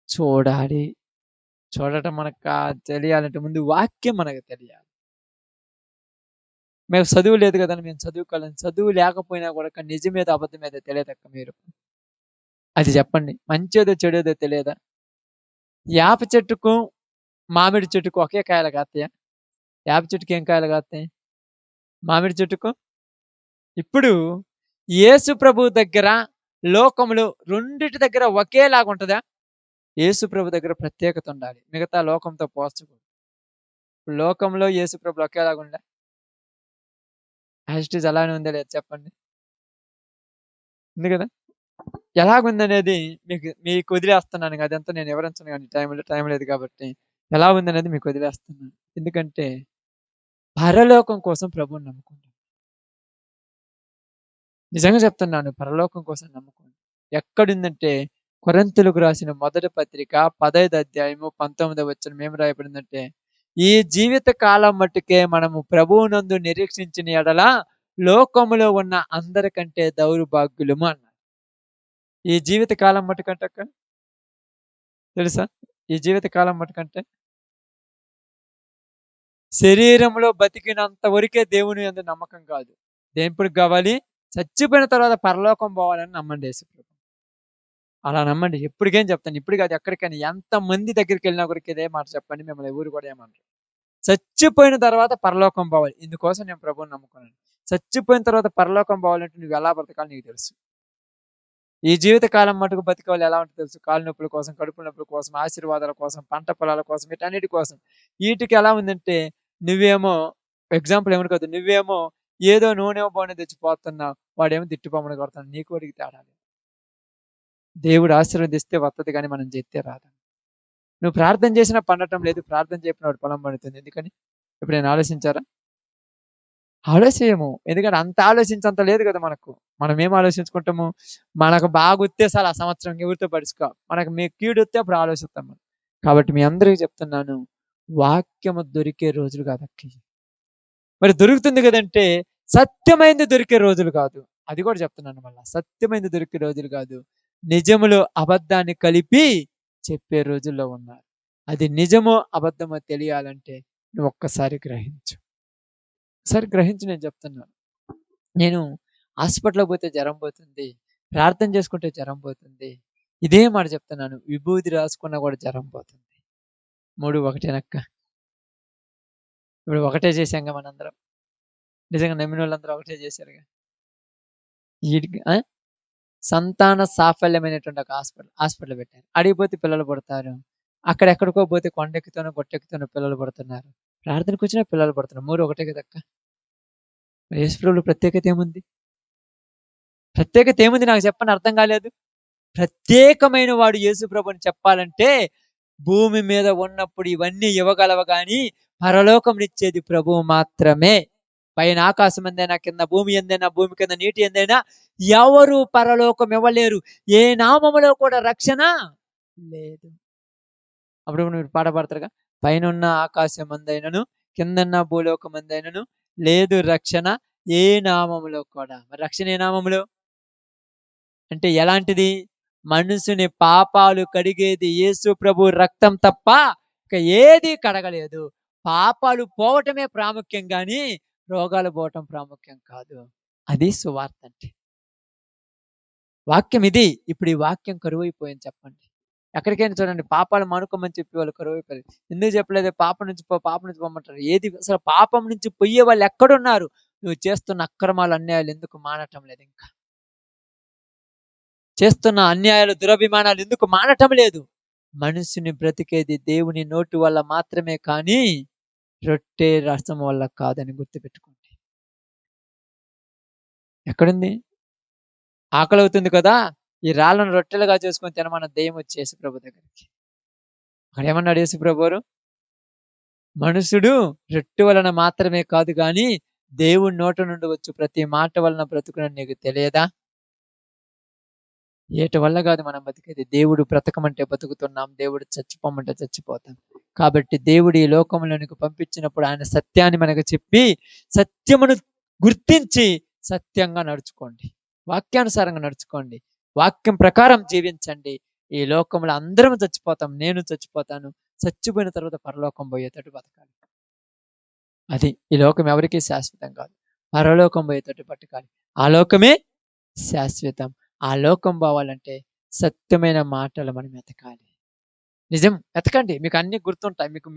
చూడాలి. చూడటం మనకు తెలియాలంటే ముందు వాక్యం మనకు తెలియాలి. మేము చదువు లేదు కదండి, మేము చదువుకోవాలని. చదువు లేకపోయినా కూడా నిజమేదో అబద్ధమేదో తెలియదక్క. మీరు అది చెప్పండి, మంచేదో చెడేదో తెలియదా? యాప చెట్టుకు మామిడి చెట్టుకు ఒకే కాయలు కాస్తాయా? యాప చెట్టుకి ఏం కాయలు కాస్తాయి? మామిడి చెట్టుకు. ఇప్పుడు యేసు ప్రభు దగ్గర, లోకములు రెండిటి దగ్గర ఒకేలాగా ఉంటుందా? యేసు ప్రభు దగ్గర ప్రత్యేకత ఉండాలి, మిగతా లోకంతో పోల్చకూడదు. లోకంలో యేసు ప్రభు ఒకేలాగా ఉందా? యాజ్ ఇట్ ఈజ్ అలానే ఉందా లేదు చెప్పండి? ఉంది కదా. ఎలాగుందనేది మీకు వదిలేస్తున్నాను. అదంతా నేను వివరించను గాని టైం లేదు కాబట్టి. ఎలా ఉందనేది మీకు వదిలేస్తున్నాను. ఎందుకంటే పరలోకం కోసం ప్రభువుని నమ్ముకోండి. నిజంగా చెప్తున్నాను. పరలోకం కోసం నమ్ముకోండి. ఎక్కడుందంటే కొరింథీయులకు రాసిన మొదటి పత్రిక 15వ అధ్యాయము 19వ వచనం ఏమి రాయబడిందంటే, ఈ జీవిత కాలం మట్టుకే మనము ప్రభువునందు నిరీక్షించిన యెడల లోకములో ఉన్న అందరికంటే దౌర్భాగ్యులము అన్నారు. ఈ జీవిత కాలం మట్టుకంటక్క తెలుసా? ఈ జీవిత కాలం మట్టుకంటే శరీరంలో బతికినంత వరకే దేవుని యందు నమ్మకం కాదు. దేనిప్పటికి కావాలి? చచ్చిపోయిన తర్వాత పరలోకం పోవాలని నమ్మండి యేసుప్రభు. అలా నమ్మండి. ఎప్పటికైనా చెప్తాను. ఇప్పుడు కాదు ఎక్కడికైనా ఎంతమంది దగ్గరికెళ్ళినా కూడా ఇదే మాట చెప్పండి. మిమ్మల్ని ఎవరు కూడా ఏమనరు. చచ్చిపోయిన తర్వాత పరలోకం పోవాలి. ఇందుకోసం నేను ప్రభువుని నమ్ముకున్నాను. చచ్చిపోయిన తర్వాత పరలోకం పోవాలంటే నువ్వు ఎలా బ్రతకాలో నీకు తెలుసు. ఈ జీవిత కాలం మటుకు బతికేవాళ్ళు ఎలా ఉంటుందో తెలుసు. కాళ్ళు నొప్పుల కోసం, కడుపు నొప్పుల కోసం, ఆశీర్వాదాల కోసం, పంట పొలాల కోసం, వీటన్నిటి కోసం. వీటికి ఎలా ఉందంటే నువ్వేమో ఎగ్జాంపుల్ ఏమనుకోవద్దు. నువ్వేమో ఏదో నూనె బోనె తెచ్చి పోతున్నావు. వాడేమో తిట్టిపోమ్మని కొడతాడు. నీకు వాడికి తేడా లేదు. దేవుడు ఆశీర్వదిస్తే వత్తది కానీ మనం చేస్తే రాదు. నువ్వు ప్రార్థన చేసినా పండటం లేదు. ప్రార్థన చేయకపోయినా వాడు పొలం పండుతుంది. ఎందుకని? ఎప్పుడైనా ఆలోచించారా? ఆలోచించము. ఎందుకంటే అంత ఆలోచించేంత లేదు కదా మనకు. మనం ఏం ఆలోచించుకుంటాము? మనకు బాగొత్తే చాలు ఆ సంవత్సరం ఎవరితో పడుచుకో. మనకు కీడొత్తే అప్పుడు ఆలోచిస్తాం మనం. కాబట్టి మీ అందరికీ చెప్తున్నాను. వాక్యము దొరికే రోజులు కాదక్కి. మరి దొరుకుతుంది కదంటే సత్యమైంది దొరికే రోజులు కాదు. అది కూడా చెప్తున్నాను మళ్ళా. సత్యమైంది దొరికే రోజులు కాదు. నిజములో అబద్ధాన్ని కలిపి చెప్పే రోజుల్లో ఉన్నారు. అది నిజమో అబద్ధమో తెలియాలంటే నువ్వు ఒక్కసారి గ్రహించు. ఒకసారి గ్రహించి నేను చెప్తున్నాను. నేను హాస్పిటల్‌కి పోతే జ్వరం పోతుంది. ప్రార్థన చేసుకుంటే జ్వరం పోతుంది. ఇదే మాట చెప్తున్నాను. విభూది రాసుకున్నా కూడా జ్వరం పోతుంది. 3 ఒకటేనక్క. ఇప్పుడు ఒకటే చేశాంగా మనందరం. నిజంగా నమ్మినోళ్ళందరూ ఒకటే చేశారుగా. ఈడికి సంతాన సాఫల్యమైనటువంటి ఒక హాస్పిటల్ పెట్టారు. ఆడికి పోతే పిల్లలు పుడతారు. అక్కడెక్కడికో పోతే కొండెక్కుతానో, గొట్టెక్కుతానో పిల్లలు పుడుతున్నారు. ప్రార్థనకొచ్చినా పిల్లలు పుడుతున్నారు. 3 ఒకటే కదక్క. యేసుప్రభువులో ప్రత్యేకత ఏముంది? ప్రత్యేకత ఏముంది నాకు చెప్పండి అర్థం కాలేదు. ప్రత్యేకమైన వాడు యేసుప్రభు అని చెప్పాలంటే భూమి మీద ఉన్నప్పుడు ఇవన్నీ ఇవ్వగలవు గాని పరలోకమునిచ్చేది ప్రభువు మాత్రమే. పైన ఆకాశం ఎందైనా, కింద భూమి ఎందైనా, భూమి కింద నీటి ఎందైనా ఎవరు పరలోకం ఇవ్వలేరు. ఏ నామములో కూడా రక్షణ లేదు. అప్పుడు మీరు పాట పాడతారుగా, పైనున్న ఆకాశం అందైనను, కిందన్న భూలోకం అందైనను లేదు రక్షణ ఏ నామములో కూడా. మరి రక్షణ ఏ నామములో అంటే ఎలాంటిది? మనుషుని పాపాలు కడిగేది యేసు ప్రభు రక్తం తప్ప ఇక ఏది కడగలేదు. పాపాలు పోవటమే ప్రాముఖ్యం గాని రోగాలు పోవటం ప్రాముఖ్యం కాదు. అది సువార్త అంటే. వాక్యం ఇది. ఇప్పుడు ఈ వాక్యం కరువైపోయింది చెప్పండి. ఎక్కడికైనా చూడండి పాపాలు మానుకోమని చెప్పి వాళ్ళు కరువైపోయారు. ఎందుకు చెప్పలేదు? పాపం నుంచి పొమ్మంటారు. ఏది అసలు పాపం నుంచి పొయ్యే వాళ్ళు ఎక్కడున్నారు? నువ్వు చేస్తున్న అక్రమాలు, అన్యాయాలు ఎందుకు మానటం లేదు ఇంకా? చేస్తున్న అన్యాయాలు, దురభిమానాలు ఎందుకు మానటం లేదు? మనిషిని బ్రతికేది దేవుని నోటి వల్ల మాత్రమే కానీ రొట్టె రసం వల్ల కాదని గుర్తుపెట్టుకోండి. ఎక్కడుంది? ఆకలి అవుతుంది కదా, ఈ రాళ్ళను రొట్టెలుగా చేసుకొని తినమన్న దెయ్యం వచ్చి యేసుప్రభు దగ్గరికి. అక్కడ ఏమన్నాడు యేసుప్రభు వారు? మనుషుడు రొట్టె వలన మాత్రమే కాదు గాని దేవుని నోట నుండి వచ్చు ప్రతి మాట వలన బ్రతుకునని నీకు తెలియదా? ఏటి వల్ల కాదు మనం బతికేది. దేవుడు బ్రతకమంటే బతుకుతున్నాం. దేవుడు చచ్చిపోమంటే చచ్చిపోతాం. కాబట్టి దేవుడు ఈ లోకంలోనికి పంపించినప్పుడు ఆయన సత్యాన్ని మనకు చెప్పి సత్యమును గుర్తించి సత్యంగా నడుచుకోండి. వాక్యానుసారంగా నడుచుకోండి. వాక్యం ప్రకారం జీవించండి. ఈ లోకంలో అందరం చచ్చిపోతాం. నేను చచ్చిపోతాను. చచ్చిపోయిన తర్వాత పరలోకం పోయేటట్టు బతకాలి. అది ఈ లోకం ఎవరికీ శాశ్వతం కాదు. పరలోకం పోయేటట్టు బతకాలి. ఆ లోకమే శాశ్వతం. ఆ లోకం పోవాలంటే సత్యమైన మాటలు మనం వెతకాలి. నిజం వెతకండి. మీకు అన్ని గుర్తుంటాయి. మీకు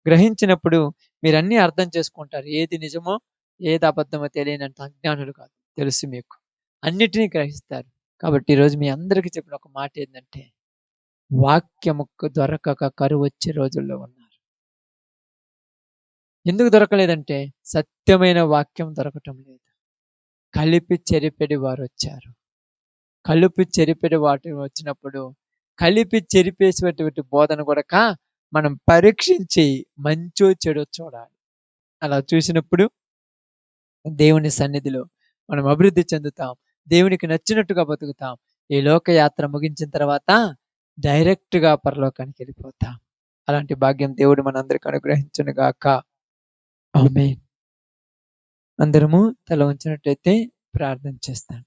గ్రహించినప్పుడు మీరు అన్ని అర్థం చేసుకుంటారు. ఏది నిజమో ఏది అబద్ధమో తెలియనంత అజ్ఞానులు కాదు. తెలుసు మీకు. అన్నిటినీ గ్రహిస్తారు. కాబట్టి ఈరోజు మీ అందరికీ చెప్పిన ఒక మాట ఏంటంటే వాక్యముకు దొరకక కరువు వచ్చే రోజుల్లో ఉన్నారు. ఎందుకు దొరకలేదంటే సత్యమైన వాక్యం దొరకటం లేదు. కలిపి చెరిపెడి వారు వచ్చారు. కలుపు చెరిపెడు వాటి వచ్చినప్పుడు కలిపి చెరిపేసేటువంటి బోధన కూడాక మనం పరీక్షించి మంచో చెడో చూడాలి. అలా చూసినప్పుడు దేవుని సన్నిధిలో మనం అభివృద్ధి చెందుతాం. దేవునికి నచ్చినట్టుగా బతుకుతాం. ఈ లోకయాత్ర ముగించిన తర్వాత డైరెక్ట్‌గా పరలోకానికి వెళ్ళిపోతాం. అలాంటి భాగ్యం దేవుడు మనందరికి అనుగ్రహించును గాక. ఆమేన్. అందరము తల వంచినట్టయితే ప్రార్థన చేస్తాను.